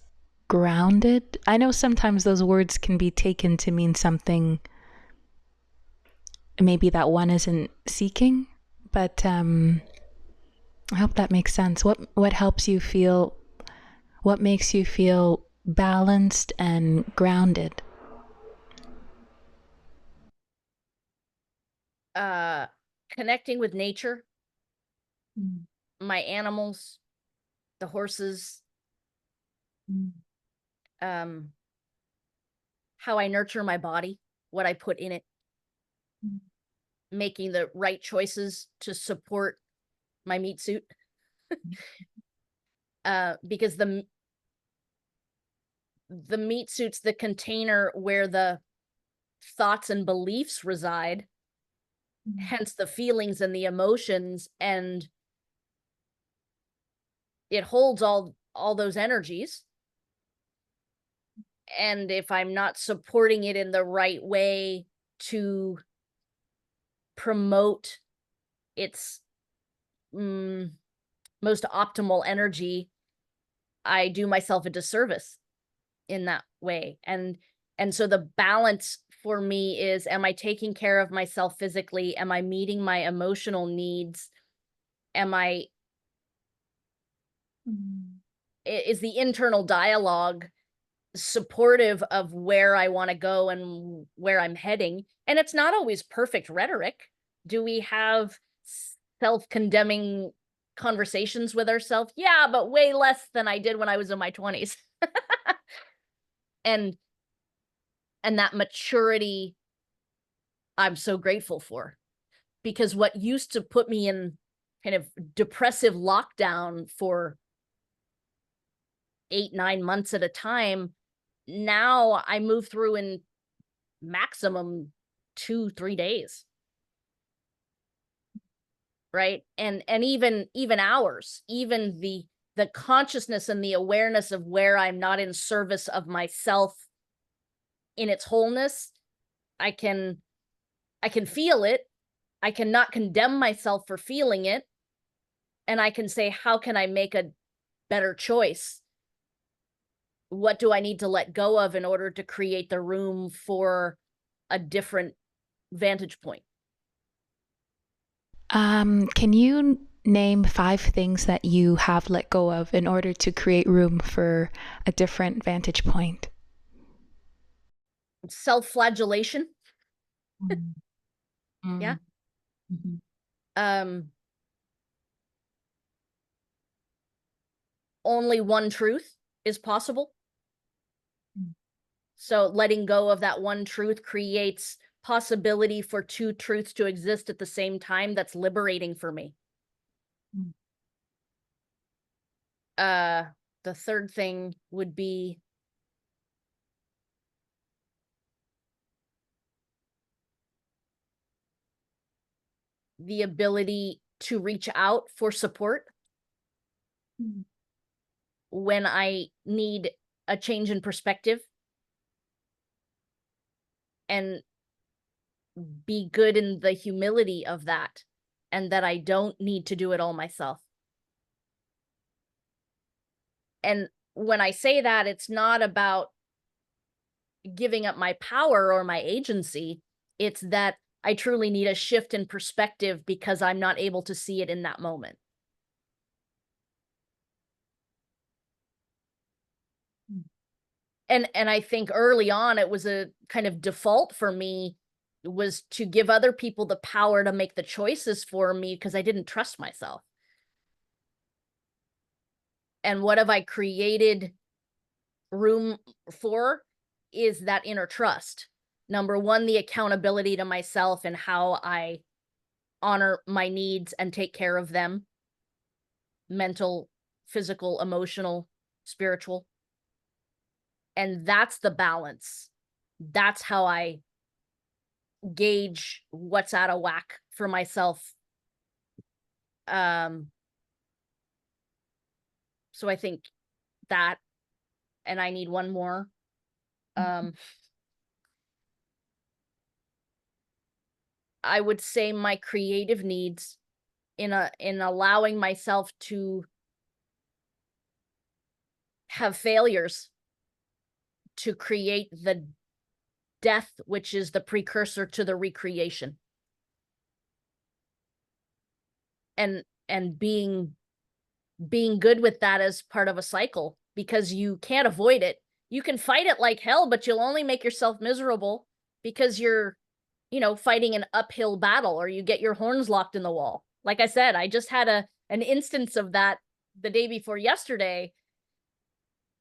grounded? I know sometimes those words can be taken to mean something maybe that one isn't seeking, but I hope that makes sense. What helps you feel, what makes you feel balanced and grounded? Connecting with nature, Mm. my animals, the horses, Mm. how I nurture my body, what I put in it, Mm. making the right choices to support my meat suit. Because the meat suit's the container where the thoughts and beliefs reside, Mm. hence the feelings and the emotions, and it holds all those energies. And if I'm not supporting it in the right way to promote its most optimal energy, I do myself a disservice in that way. And so the balance for me is, am I taking care of myself physically? Am I meeting my emotional needs? Am I Mm. is the internal dialogue supportive of where I want to go and where I'm heading? And it's not always perfect rhetoric. Do we have self-condemning conversations with ourselves? Yeah, but way less than I did when I was in my 20s. and that maturity I'm so grateful for, because what used to put me in kind of depressive lockdown for 8-9 months at a time, now I move through in maximum 2-3 days. Right. And even hours, even the consciousness and the awareness of where I'm not in service of myself in its wholeness, I can feel it. I cannot condemn myself for feeling it. And I can say, how can I make a better choice? What do I need to let go of in order to create the room for a different vantage point? Can you name 5 things that you have let go of in order to create room for a different vantage point? Self-flagellation. Mm. Yeah. Mhm. Only one truth is possible. Mm. So letting go of that one truth creates possibility for two truths to exist at the same time. That's liberating for me. Mm. The third thing would be the ability to reach out for support Mm. when I need a change in perspective, and be good in the humility of that, and that I don't need to do it all myself. And when I say that, it's not about giving up my power or my agency. It's that I truly need a shift in perspective because I'm not able to see it in that moment. And I think early on it was a kind of default for me was to give other people the power to make the choices for me because I didn't trust myself. And what have I created room for is that inner trust. Number one, the accountability to myself and how I honor my needs and take care of them, mental, physical, emotional, spiritual. And that's the balance. That's how I gauge what's out of whack for myself. So I think that, and I need one more. I would say my creative needs in allowing myself to have failures to create the death, which is the precursor to the recreation. And being good with that as part of a cycle, because you can't avoid it. You can fight it like hell, but you'll only make yourself miserable because you're, fighting an uphill battle, or you get your horns locked in the wall. Like I said, I just had an instance of that the day before yesterday,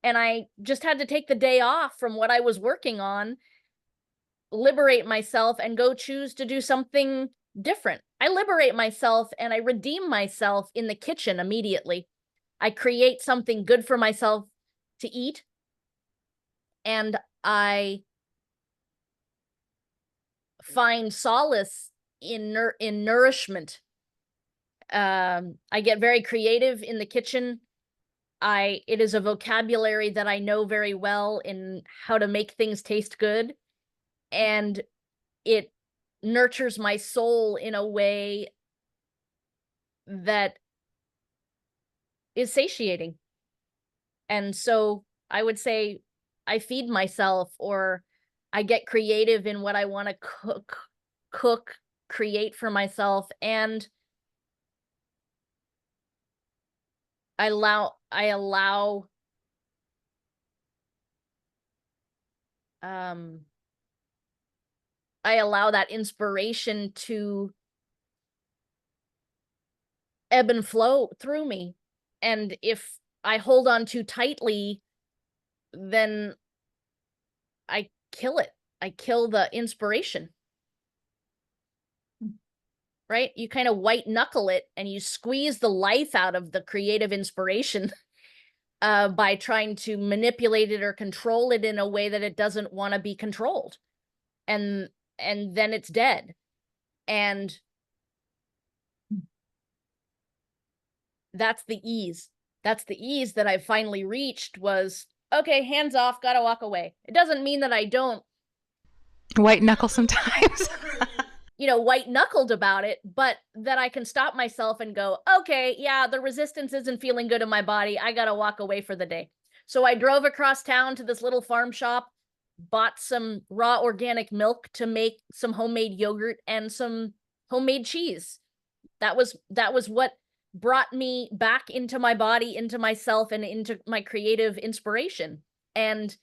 and I just had to take the day off from what I was working on, liberate myself, and go choose to do something different. I liberate myself and I redeem myself in the kitchen immediately. I create something good for myself to eat, and I find solace in nourishment. I get very creative in the kitchen. It is a vocabulary that I know very well in how to make things taste good, and it nurtures my soul in a way that is satiating. And so I would say I feed myself, or I get creative in what I want to cook, create for myself, and I allow that inspiration to ebb and flow through me. And if I hold on too tightly, then I kill it. I kill the inspiration. Right? You kind of white knuckle it and you squeeze the life out of the creative inspiration by trying to manipulate it or control it in a way that it doesn't want to be controlled. And then it's dead. And that's the ease. That's the ease that I finally reached was, okay, hands off, gotta walk away. It doesn't mean that I don't white knuckle sometimes. White knuckled about it, but that I can stop myself and go, okay, yeah, the resistance isn't feeling good in my body. I gotta walk away for the day. So I drove across town to this little farm shop, bought some raw organic milk to make some homemade yogurt and some homemade cheese. That was what brought me back into my body, into myself, and into my creative inspiration. And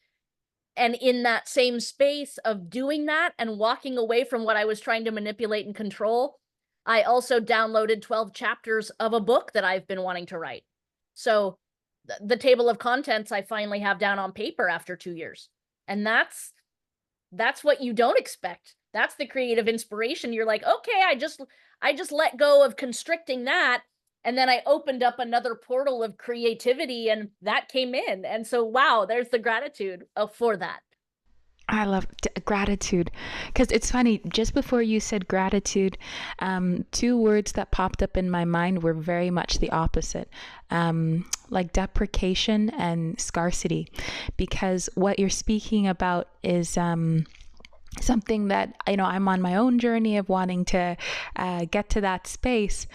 in that same space of doing that and walking away from what I was trying to manipulate and control, I also downloaded 12 chapters of a book that I've been wanting to write. So the table of contents I finally have down on paper after 2 years. And that's what you don't expect. That's the creative inspiration. You're like, okay, I just let go of constricting that. And then I opened up another portal of creativity and that came in. And so, wow, there's the gratitude for that. I love gratitude, because it's funny, just before you said gratitude, two words that popped up in my mind were very much the opposite, like deprecation and scarcity, because what you're speaking about is something that I'm on my own journey of wanting to get to that space.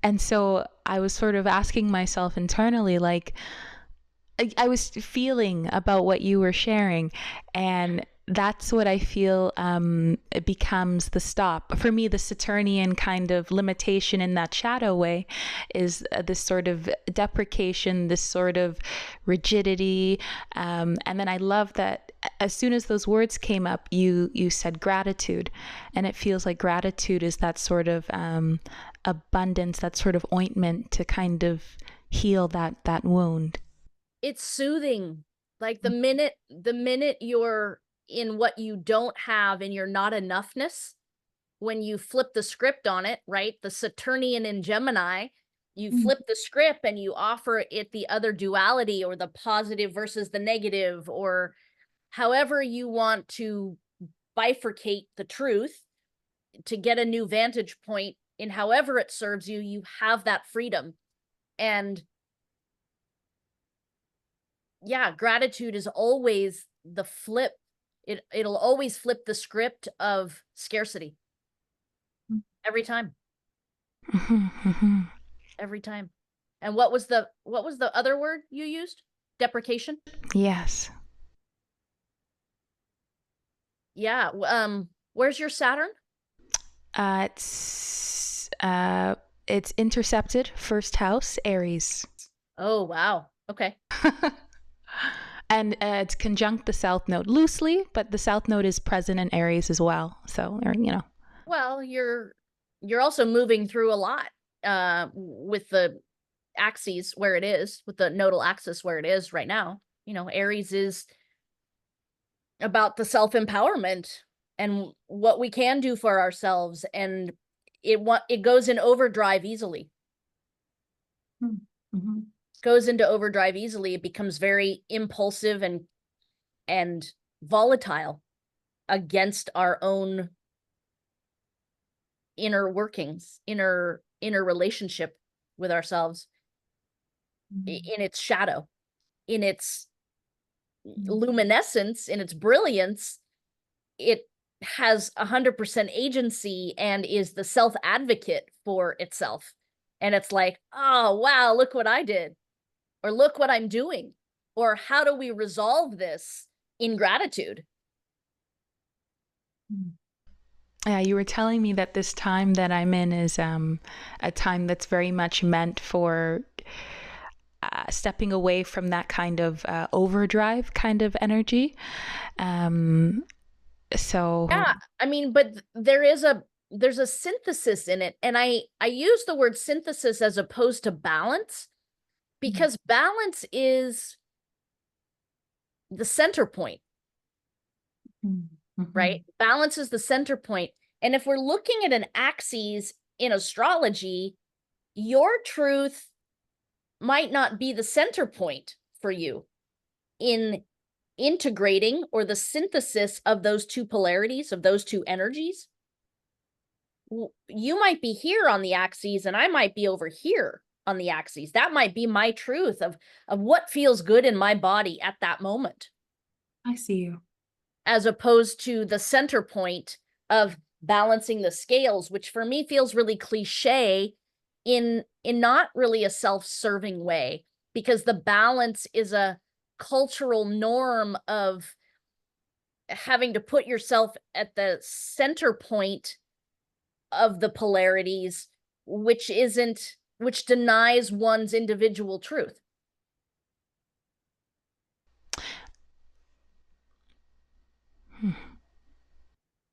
And so I was sort of asking myself internally, like, I was feeling about what you were sharing, and that's what I feel it becomes the stop. For me, the Saturnian kind of limitation in that shadow way is this sort of deprecation, this sort of rigidity. And then I love that as soon as those words came up, you said gratitude. And it feels like gratitude is that sort of abundance, that sort of ointment to kind of heal that wound. It's soothing. Like the minute you're in what you don't have and you're not enoughness, when you flip the script on it, right? The Saturnian and Gemini, you flip the script and you offer it the other duality, or the positive versus the negative, or however you want to bifurcate the truth to get a new vantage point in however it serves you. You have that freedom. And yeah, gratitude is always the flip. It'll always flip the script of scarcity. Every time. Every time. And what was the other word you used? Deprecation? Yes. Yeah. Where's your Saturn? It's intercepted, first house, Aries. Oh, wow. Okay. And it's conjunct the South Node loosely, but the South Node is present in Aries as well. So, Well, you're also moving through a lot with the axes where it is, with the nodal axis where it is right now. Aries is about the self-empowerment and what we can do for ourselves, and it goes in overdrive easily. Mm-hmm. Goes into overdrive easily. It becomes very impulsive and volatile against our own inner workings, inner relationship with ourselves, in its shadow, in its luminescence, in its brilliance. It has 100% agency and is the self-advocate for itself. And it's like, oh, wow, look what I did. Or look what I'm doing. Or how do we resolve this in gratitude? Yeah, you were telling me that this time that I'm in is a time that's very much meant for stepping away from that kind of overdrive kind of energy. So yeah, I mean, but there's a synthesis in it, and I use the word synthesis as opposed to balance, because balance is the center point, right? Balance is the center point. And if we're looking at an axis in astrology, your truth might not be the center point for you in integrating or the synthesis of those two polarities, of those two energies. You might be here on the axes and I might be over here on the axes. That might be my truth of what feels good in my body at that moment. I see you. As opposed to the center point of balancing the scales, which for me feels really cliche in not really a self-serving way, because the balance is a cultural norm of having to put yourself at the center point of the polarities, which denies one's individual truth.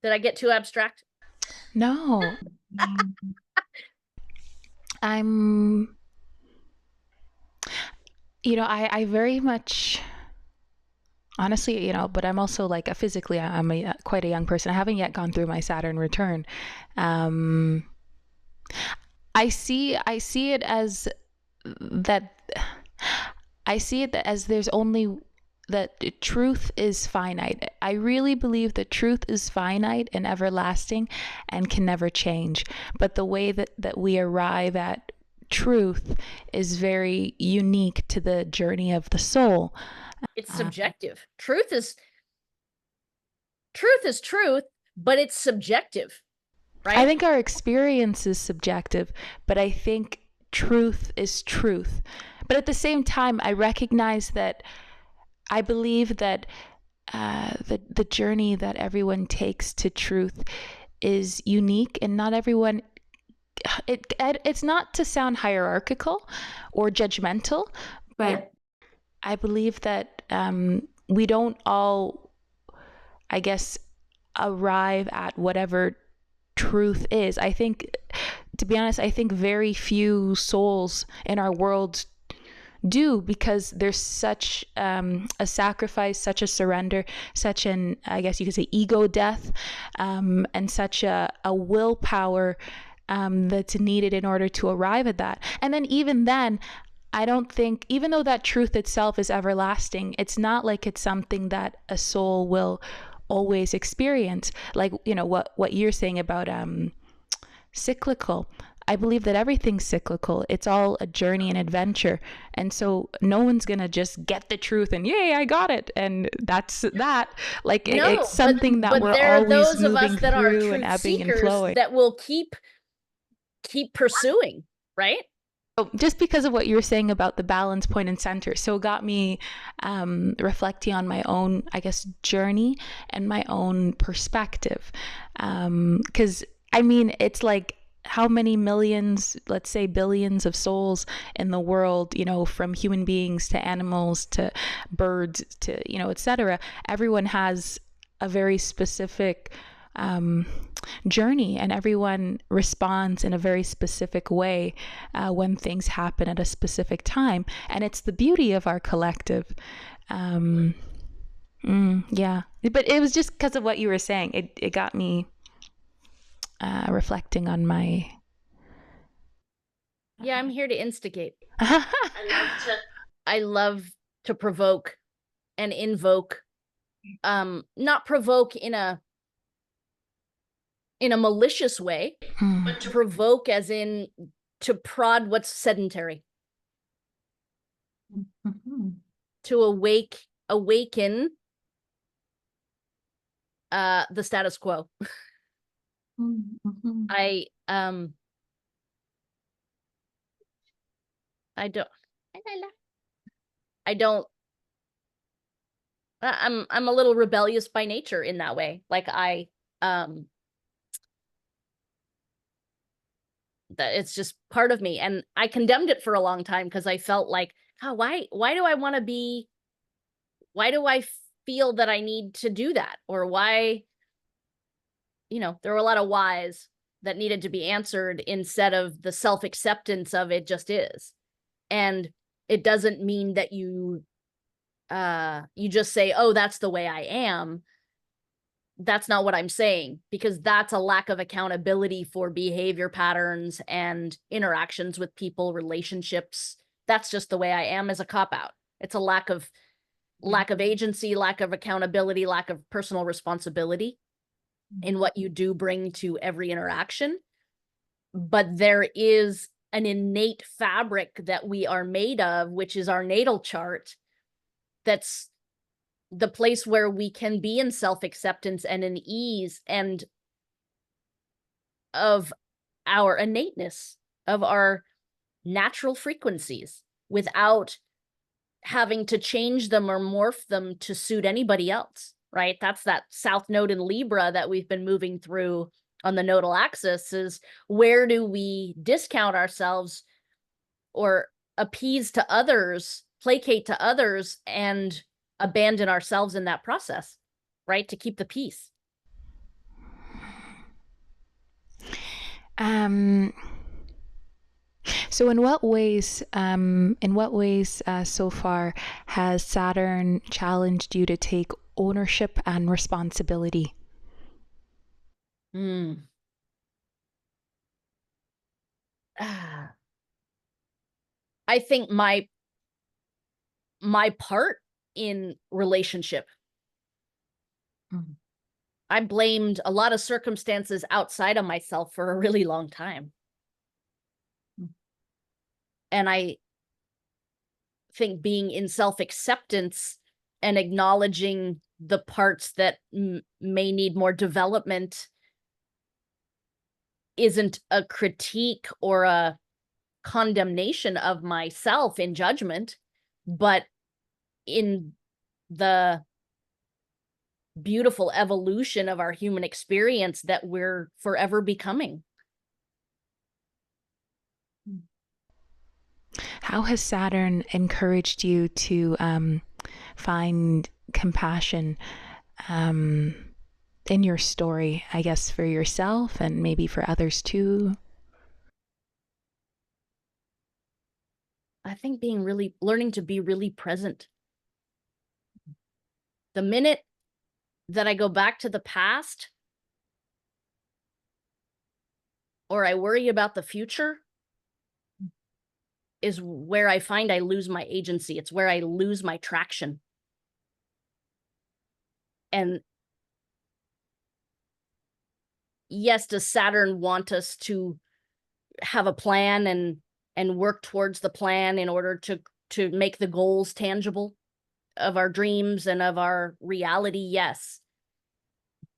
Did I get too abstract? No. I very much, honestly, but I'm also like physically, I'm quite a young person. I haven't yet gone through my Saturn return. I see it as that. I see it as there's only that truth is finite. I really believe that truth is finite and everlasting and can never change. But the way that we arrive at truth is very unique to the journey of the soul. It's subjective. Truth is truth, but it's subjective, right? I think our experience is subjective, but I think truth is truth. But at the same time, I recognize that I believe that the journey that everyone takes to truth is unique, and not everyone. It's not to sound hierarchical or judgmental, but I believe that we don't all, I guess, arrive at whatever truth is. I think, to be honest, I think very few souls in our world do, because there's such a sacrifice, such a surrender, such an, I guess you could say, ego death, and such a willpower that's needed in order to arrive at that. And then even then, I don't think, even though that truth itself is everlasting, it's not like it's something that a soul will always experience. Like, you know, what you're saying about cyclical. I believe that everything's cyclical. It's all a journey and adventure. And so no one's going to just get the truth and, yay, I got it. And that's that. Like, No, it's something that but we're there are always those of us moving that are through and truth ebbing and seekers flowing. that will keep pursuing, right? So just because of what you were saying about the balance point and center, so it got me reflecting on my own, I guess, journey and my own perspective. Because, I mean, it's like, how many millions, let's say billions of souls in the world, you know, from human beings to animals to birds to, you know, etc. Everyone has a very specific journey, and everyone responds in a very specific way when things happen at a specific time. And it's the beauty of our collective. Yeah. But it was just because of what you were saying. It got me reflecting on my. Yeah, I'm here to instigate. I love to provoke and invoke. Not provoke in a malicious way, but to provoke as in to prod what's sedentary. To awaken the status quo. I don't. I'm a little rebellious by nature in that way. Like that it's just part of me, and I condemned it for a long time because I felt like, oh, why do I want to be? Why do I feel that I need to do that? Or why? You know, there were a lot of whys that needed to be answered instead of the self-acceptance of it just is. And it doesn't mean that you just say, oh, that's the way I am. That's not what I'm saying, because that's a lack of accountability for behavior patterns and interactions with people, relationships. That's just the way I am as a cop-out. It's a lack of agency, lack of accountability, lack of personal responsibility in what you do bring to every interaction. But there is an innate fabric that we are made of, which is our natal chart. That's the place where we can be in self-acceptance and in ease and of our innateness, of our natural frequencies, without having to change them or morph them to suit anybody else, right? That's that South Node in Libra that we've been moving through on the nodal axis, is where do we discount ourselves or appease to others, placate to others, and abandon ourselves in that process, right? To keep the peace. So in what ways so far has Saturn challenged you to take ownership and responsibility? I think my part in relationship, I blamed a lot of circumstances outside of myself for a really long time. And I think being in self-acceptance and acknowledging the parts that may need more development isn't a critique or a condemnation of myself in judgment, but in the beautiful evolution of our human experience that we're forever becoming. How has Saturn encouraged you to find compassion in your story, I guess, for yourself and maybe for others too? I think learning to be really present. The minute that I go back to the past or I worry about the future is where I find I lose my agency. It's where I lose my traction. And yes, does Saturn want us to have a plan and work towards the plan in order to make the goals tangible of our dreams and of our reality? Yes.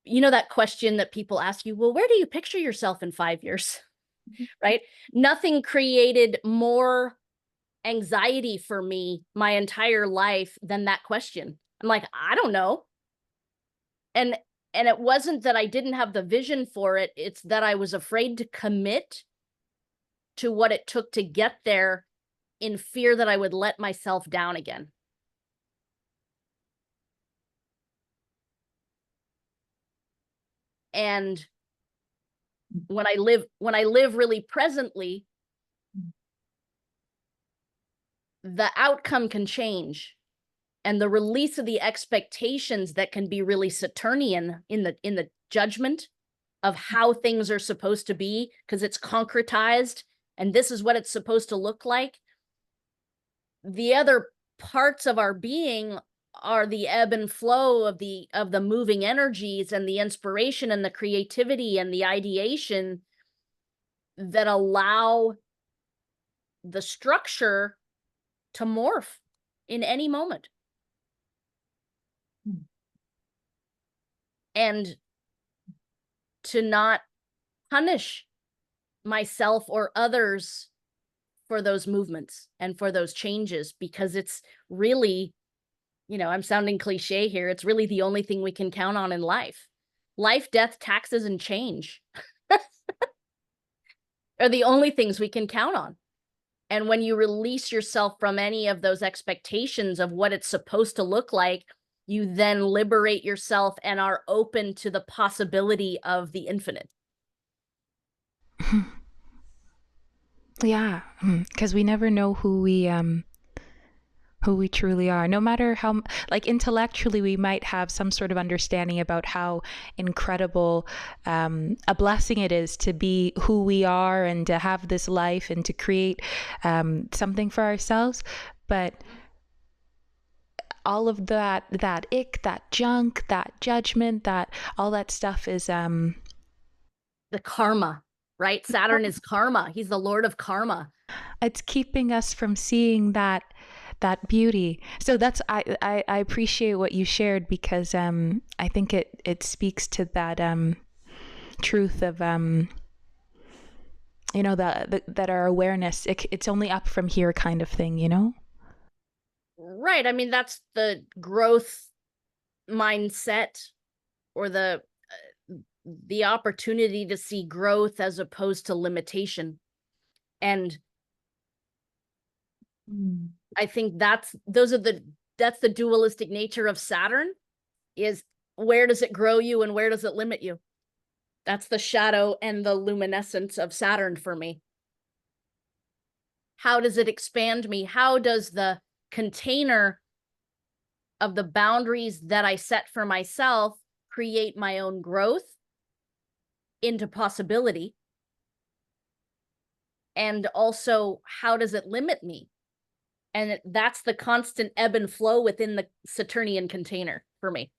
You know, that question that people ask you, well, where do you picture yourself in 5 years? Right? Nothing created more anxiety for me my entire life than that question. I'm like, I don't know. And it wasn't that I didn't have the vision for it, it's that I was afraid to commit to what it took to get there in fear that I would let myself down again. And when I live really presently, the outcome can change. And the release of the expectations that can be really Saturnian in the judgment of how things are supposed to be, because it's concretized and this is what it's supposed to look like. The other parts of our being are the ebb and flow of the moving energies and the inspiration and the creativity and the ideation that allow the structure to morph in any moment. And to not punish myself or others for those movements and for those changes, because it's really, I'm sounding cliche here, it's really the only thing we can count on in life. Life, death, taxes, and change are the only things we can count on. And when you release yourself from any of those expectations of what it's supposed to look like, you then liberate yourself and are open to the possibility of the infinite. Yeah, because we never know who we truly are. No matter how, like, intellectually, we might have some sort of understanding about how incredible a blessing it is to be who we are and to have this life and to create something for ourselves. But all of that ick, that junk, that judgment, that all that stuff is the karma, right? Saturn is karma. He's the lord of karma. It's keeping us from seeing that beauty. So that's I appreciate what you shared, because I think it speaks to that truth of that our awareness, it's only up from here kind of thing. Right. I mean, that's the growth mindset, or the opportunity to see growth as opposed to limitation. And I think that's the dualistic nature of Saturn, is where does it grow you and where does it limit you? That's the shadow and the luminescence of Saturn for me. How does it expand me? How does the container of the boundaries that I set for myself create my own growth into possibility? And also, how does it limit me? And that's the constant ebb and flow within the Saturnian container for me.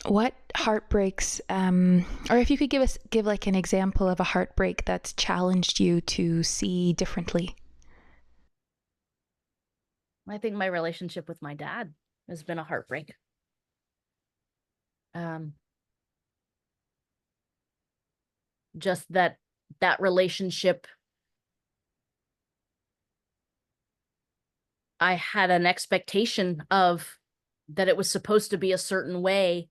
What heartbreaks, or if you could give like an example of a heartbreak that's challenged you to see differently. I think my relationship with my dad has been a heartbreak. Just that relationship I had an expectation of that it was supposed to be a certain way,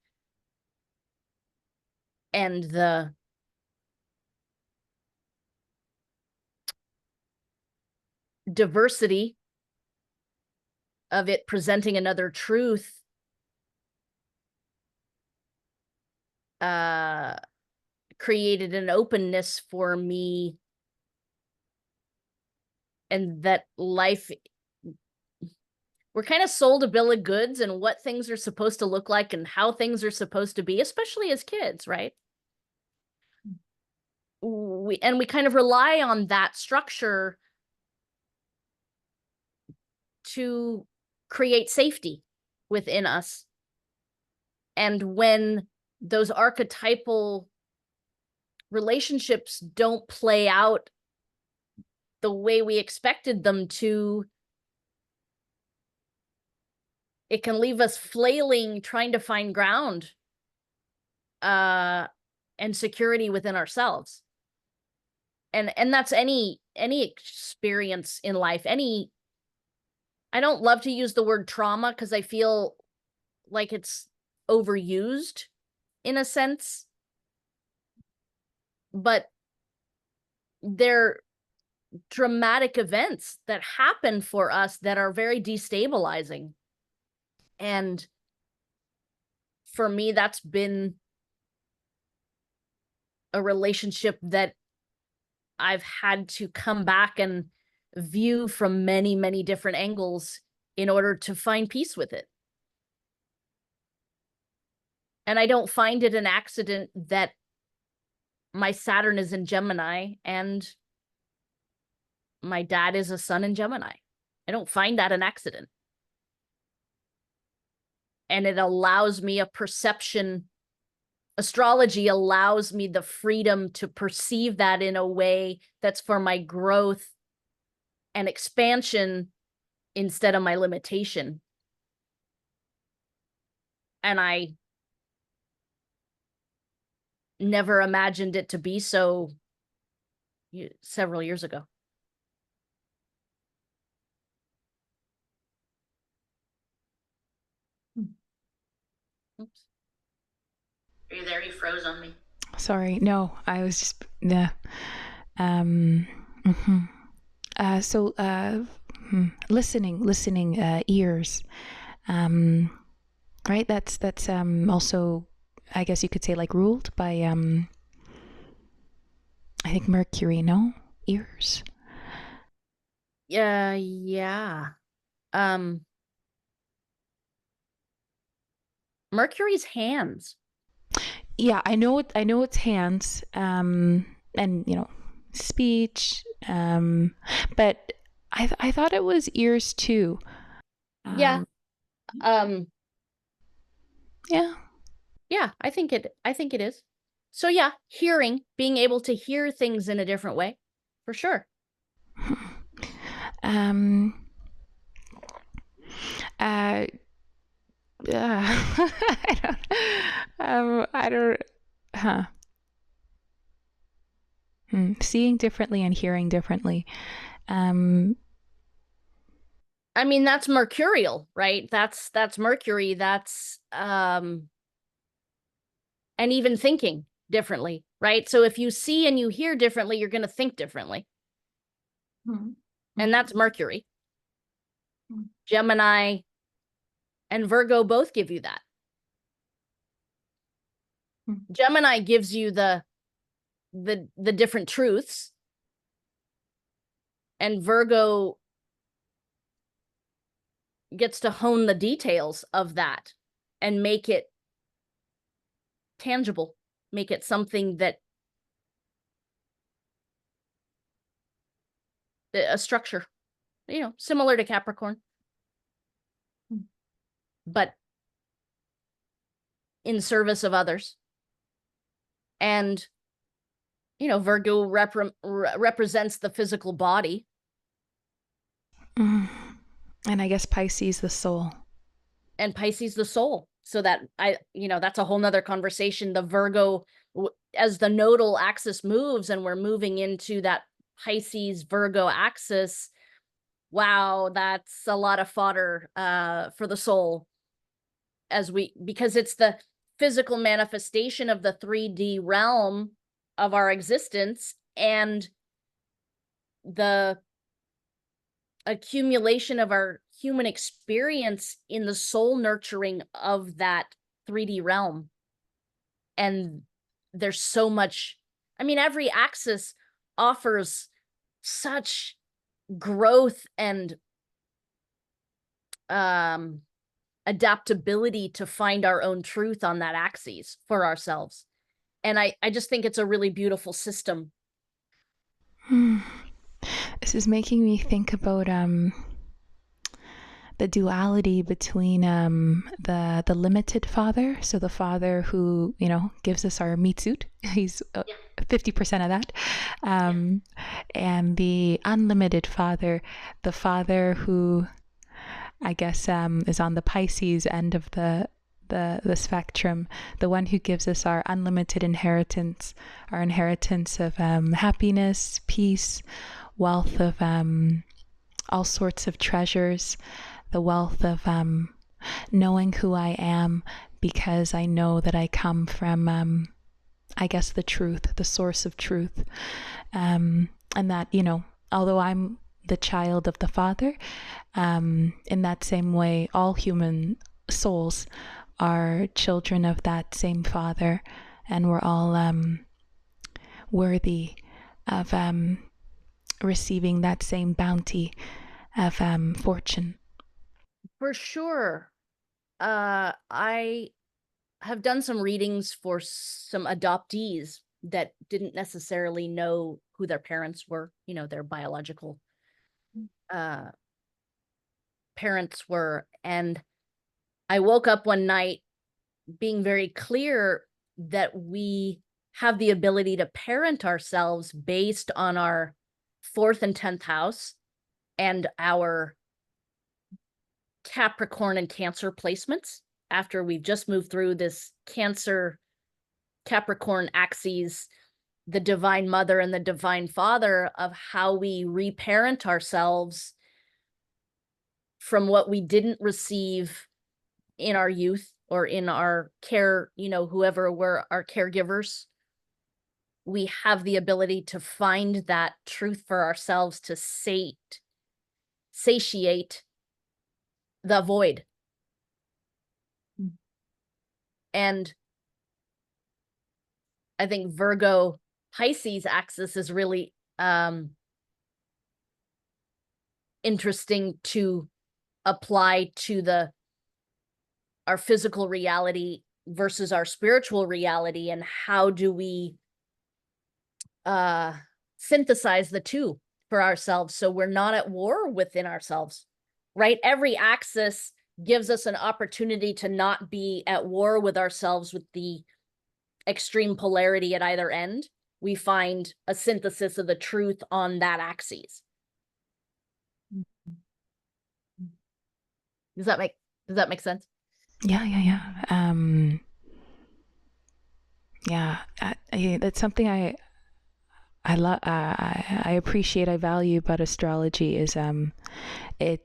and the diversity of it presenting another truth created an openness for me, and that life, we're kind of sold a bill of goods and what things are supposed to look like and how things are supposed to be, especially as kids, right? We kind of rely on that structure to create safety within us. And when those archetypal relationships don't play out the way we expected them to, it can leave us flailing, trying to find ground and security within ourselves. And that's any experience in life. I don't love to use the word trauma because I feel like it's overused in a sense, but they're dramatic events that happen for us that are very destabilizing. And for me, that's been a relationship that I've had to come back and view from many, many different angles in order to find peace with it. And I don't find it an accident that my Saturn is in Gemini and my dad is a sun in Gemini. I don't find that an accident. And it allows me a perception. Astrology allows me the freedom to perceive that in a way that's for my growth and expansion instead of my limitation. And I never imagined it to be so several years ago. Oops. Are you there? You froze on me. Sorry, no, I was just yeah. Listening ears, right? That's also, I guess you could say, like, ruled by I think Mercury, no? Ears. Yeah. Mercury's hands. Yeah, I know it's hands, and speech, but I thought it was ears too. Yeah. Yeah. I think it is. So yeah, hearing, being able to hear things in a different way, for sure. I don't. Seeing differently and hearing differently. I mean, that's mercurial, right? That's Mercury. That's and even thinking differently, right? So if you see and you hear differently, you're going to think differently. Mm-hmm. And that's Mercury. Mm-hmm. Gemini and Virgo both give you that. Mm-hmm. Gemini gives you the different truths, and Virgo gets to hone the details of that and make it tangible, make it something that a structure, similar to Capricorn, but in service of others. And Virgo represents the physical body, and I guess Pisces the soul, and Pisces the soul. So that that's a whole nother conversation. The Virgo, as the nodal axis moves and we're moving into that Pisces Virgo axis, wow, that's a lot of fodder for the soul, because it's the physical manifestation of the 3D realm of our existence, and the accumulation of our human experience in the soul nurturing of that 3D realm. And there's so much, I mean, every axis offers such growth and adaptability to find our own truth on that axis for ourselves. And I just think it's a really beautiful system. This is making me think about the duality between the limited father, so the father who, you know, gives us our meat suit, he's 50% of that, and the unlimited father, the father who I guess is on the Pisces end of the spectrum, the one who gives us our unlimited inheritance, our inheritance of happiness, peace, wealth of all sorts of treasures, the wealth of knowing who I am, because I know that I come from, I guess, the truth, the source of truth. And that, you know, although I'm the child of the Father, in that same way, all human souls are children of that same Father, and we're all worthy of receiving that same bounty of fortune. For sure. I have done some readings for some adoptees that didn't necessarily know who their parents were, you know, their biological parents were. And I woke up one night being very clear that we have the ability to parent ourselves based on our 4th and 10th house and our Capricorn and Cancer placements after we've just moved through this Cancer Capricorn axes, the Divine Mother and the Divine Father, of how we reparent ourselves from what we didn't receive in our youth or in our care, you know, whoever were our caregivers. We have the ability to find that truth for ourselves, to satiate the void. And I think Virgo Pisces axis is really interesting to apply to our physical reality versus our spiritual reality, and how do we synthesize the two for ourselves so we're not at war within ourselves, right? Every axis gives us an opportunity to not be at war with ourselves with the extreme polarity at either end. We find a synthesis of the truth on that axis. Does that make sense? Yeah. That's something I love. I appreciate. I value about astrology is it,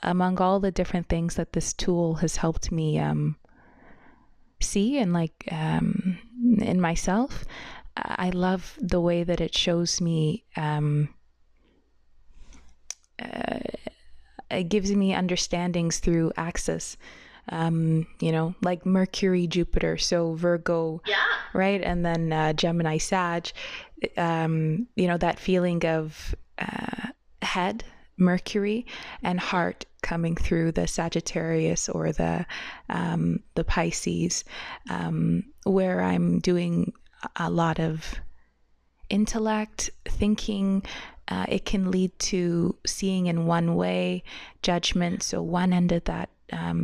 among all the different things that this tool has helped me see and like in myself. I love the way that it shows me. It gives me understandings through axis. You know, like Mercury, Jupiter, so Virgo, right? And then Gemini, Sag, you know, that feeling of head, Mercury, and heart coming through the Sagittarius or the Pisces, where I'm doing a lot of intellect, thinking. It can lead to seeing in one way, judgment, so one end of that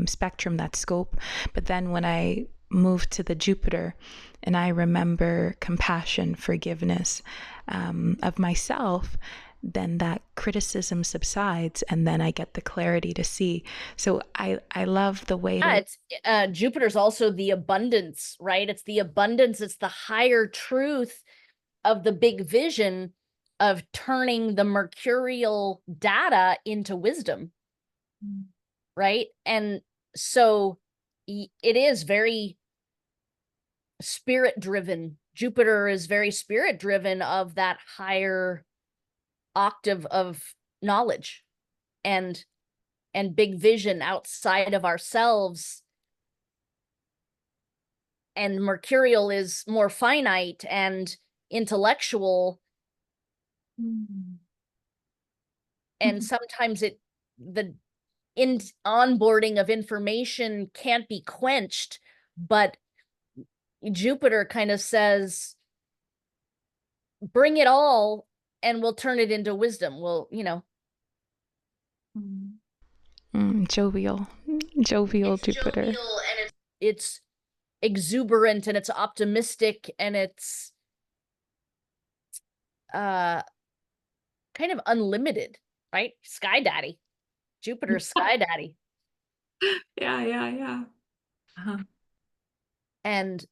spectrum, that scope. But then when I move to the Jupiter and I remember compassion, forgiveness of myself, then that criticism subsides and then I get the clarity to see. So I love the way that it's Jupiter's also the abundance, right? It's the abundance, it's the higher truth of the big vision of turning the mercurial data into wisdom, right? And so it is very spirit driven. Jupiter is very spirit driven, of that higher octave of knowledge and big vision outside of ourselves. And mercurial is more finite and intellectual, and sometimes the onboarding of information can't be quenched, but Jupiter kind of says, bring it all and we'll turn it into wisdom. We'll, Jovial Jupiter. Jovial, and it's exuberant and it's optimistic and it's kind of unlimited, right? Sky Daddy. Jupiter's Sky Daddy. Yeah. And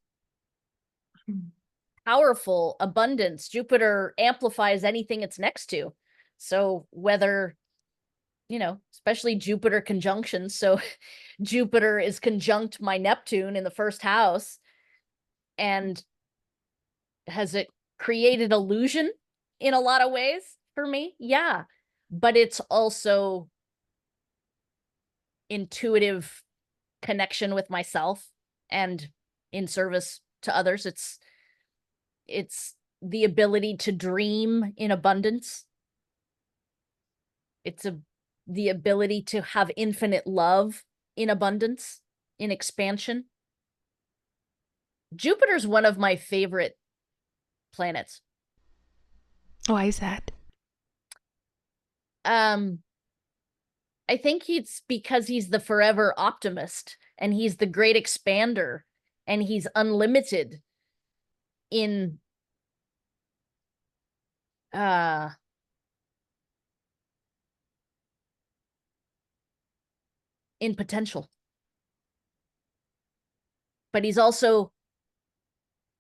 powerful, abundance. Jupiter amplifies anything it's next to. So whether, especially Jupiter conjunctions. So Jupiter is conjunct my Neptune in the first house. And has it created illusion in a lot of ways for me? Yeah. But it's also intuitive connection with myself and in service to others. It's the ability to dream in abundance. It's the ability to have infinite love in abundance, in expansion. Jupiter's one of my favorite planets. Why is that? I think it's because he's the forever optimist and he's the great expander and he's unlimited in potential. But he's also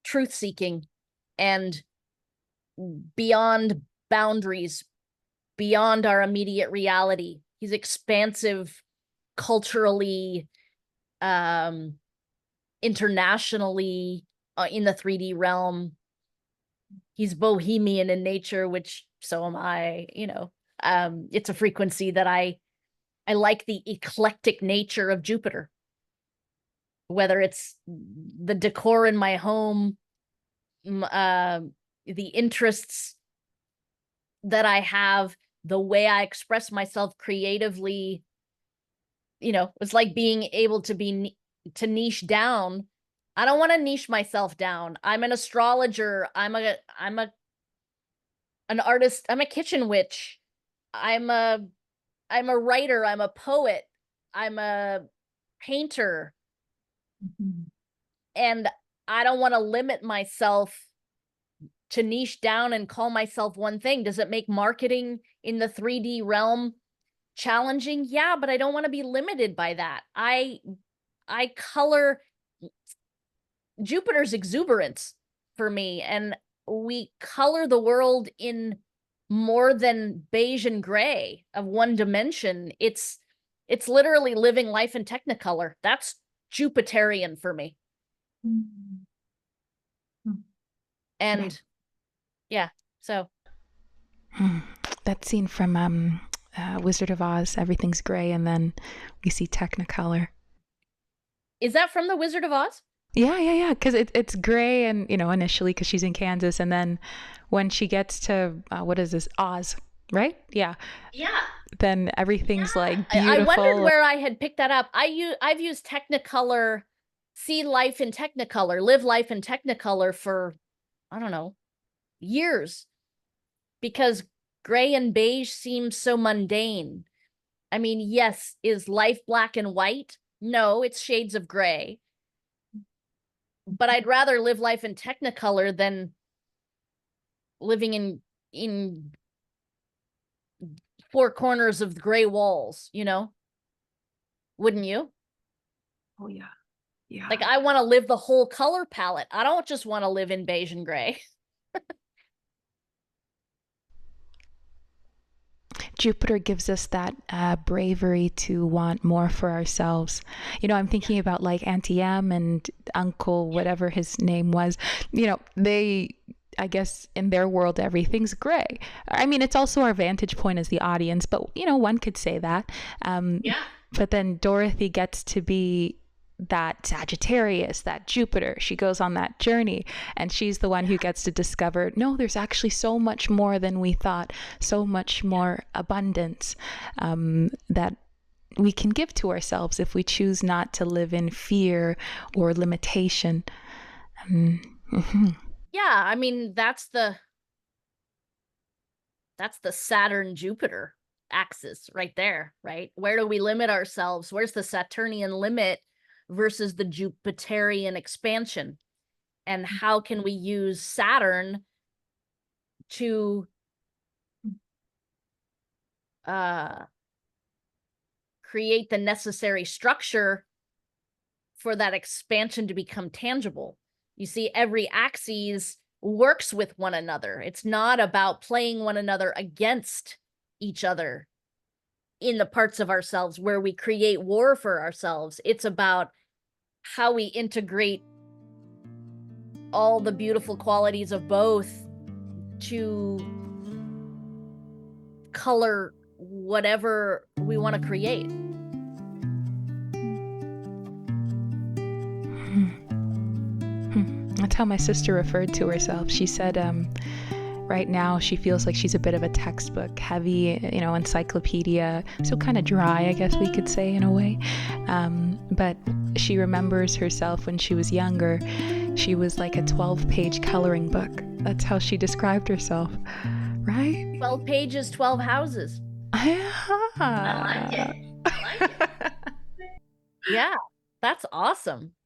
truth seeking and beyond boundaries, beyond our immediate reality. He's expansive culturally, internationally, in the 3D realm. He's bohemian in nature, which so am I, it's a frequency that I like, the eclectic nature of Jupiter. Whether it's the decor in my home, the interests that I have, the way I express myself creatively, it's like being able to niche down. I don't want to niche myself down. I'm an astrologer. I'm an artist. I'm a kitchen witch. I'm a writer. I'm a poet. I'm a painter. And I don't want to limit myself to niche down and call myself one thing. Does it make marketing in the 3D realm challenging? Yeah, but I don't want to be limited by that. I color Jupiter's exuberance for me, and we color the world in more than beige and gray of one dimension. It's literally living life in Technicolor. That's Jupiterian for me. And yeah, so that scene from Wizard of Oz, everything's gray and then we see Technicolor. Is that from the Wizard of Oz? Yeah, because it's gray and initially because she's in Kansas, and then when she gets to what is this, Oz, right? Yeah then everything's like beautiful. I wondered where I had picked that up. I've used Technicolor, see life in Technicolor, live life in Technicolor for, I don't know, years, because gray and beige seems so mundane. I mean, yes, is life black and white? No, it's shades of gray. But I'd rather live life in Technicolor than living in four corners of gray walls, Wouldn't you? Oh yeah. Like, I want to live the whole color palette. I don't just want to live in beige and gray. Jupiter gives us that bravery to want more for ourselves. I'm thinking about like Auntie M and Uncle, whatever his name was. I guess in their world, everything's gray. I mean, it's also our vantage point as the audience, but one could say that. Yeah. But then Dorothy gets to be that Sagittarius, that Jupiter. She goes on that journey, and she's the one who gets to discover, no, there's actually so much more than we thought, so much more abundance that we can give to ourselves if we choose not to live in fear or limitation. Yeah, I mean, that's the Saturn Jupiter axis right there, right? Where do we limit ourselves? Where's the Saturnian limit versus the Jupiterian expansion? And how can we use Saturn to create the necessary structure for that expansion to become tangible? You see, every axis works with one another. It's not about playing one another against each other in the parts of ourselves where we create war for ourselves. It's about how we integrate all the beautiful qualities of both to color whatever we want to create. That's how my sister referred to herself. She said right now she feels like she's a bit of a textbook heavy, encyclopedia, so kind of dry, I guess we could say, in a way. But she remembers herself when she was younger. She was like a 12-page coloring book. That's how she described herself, right? 12 pages, 12 houses. I like it. Yeah, that's awesome.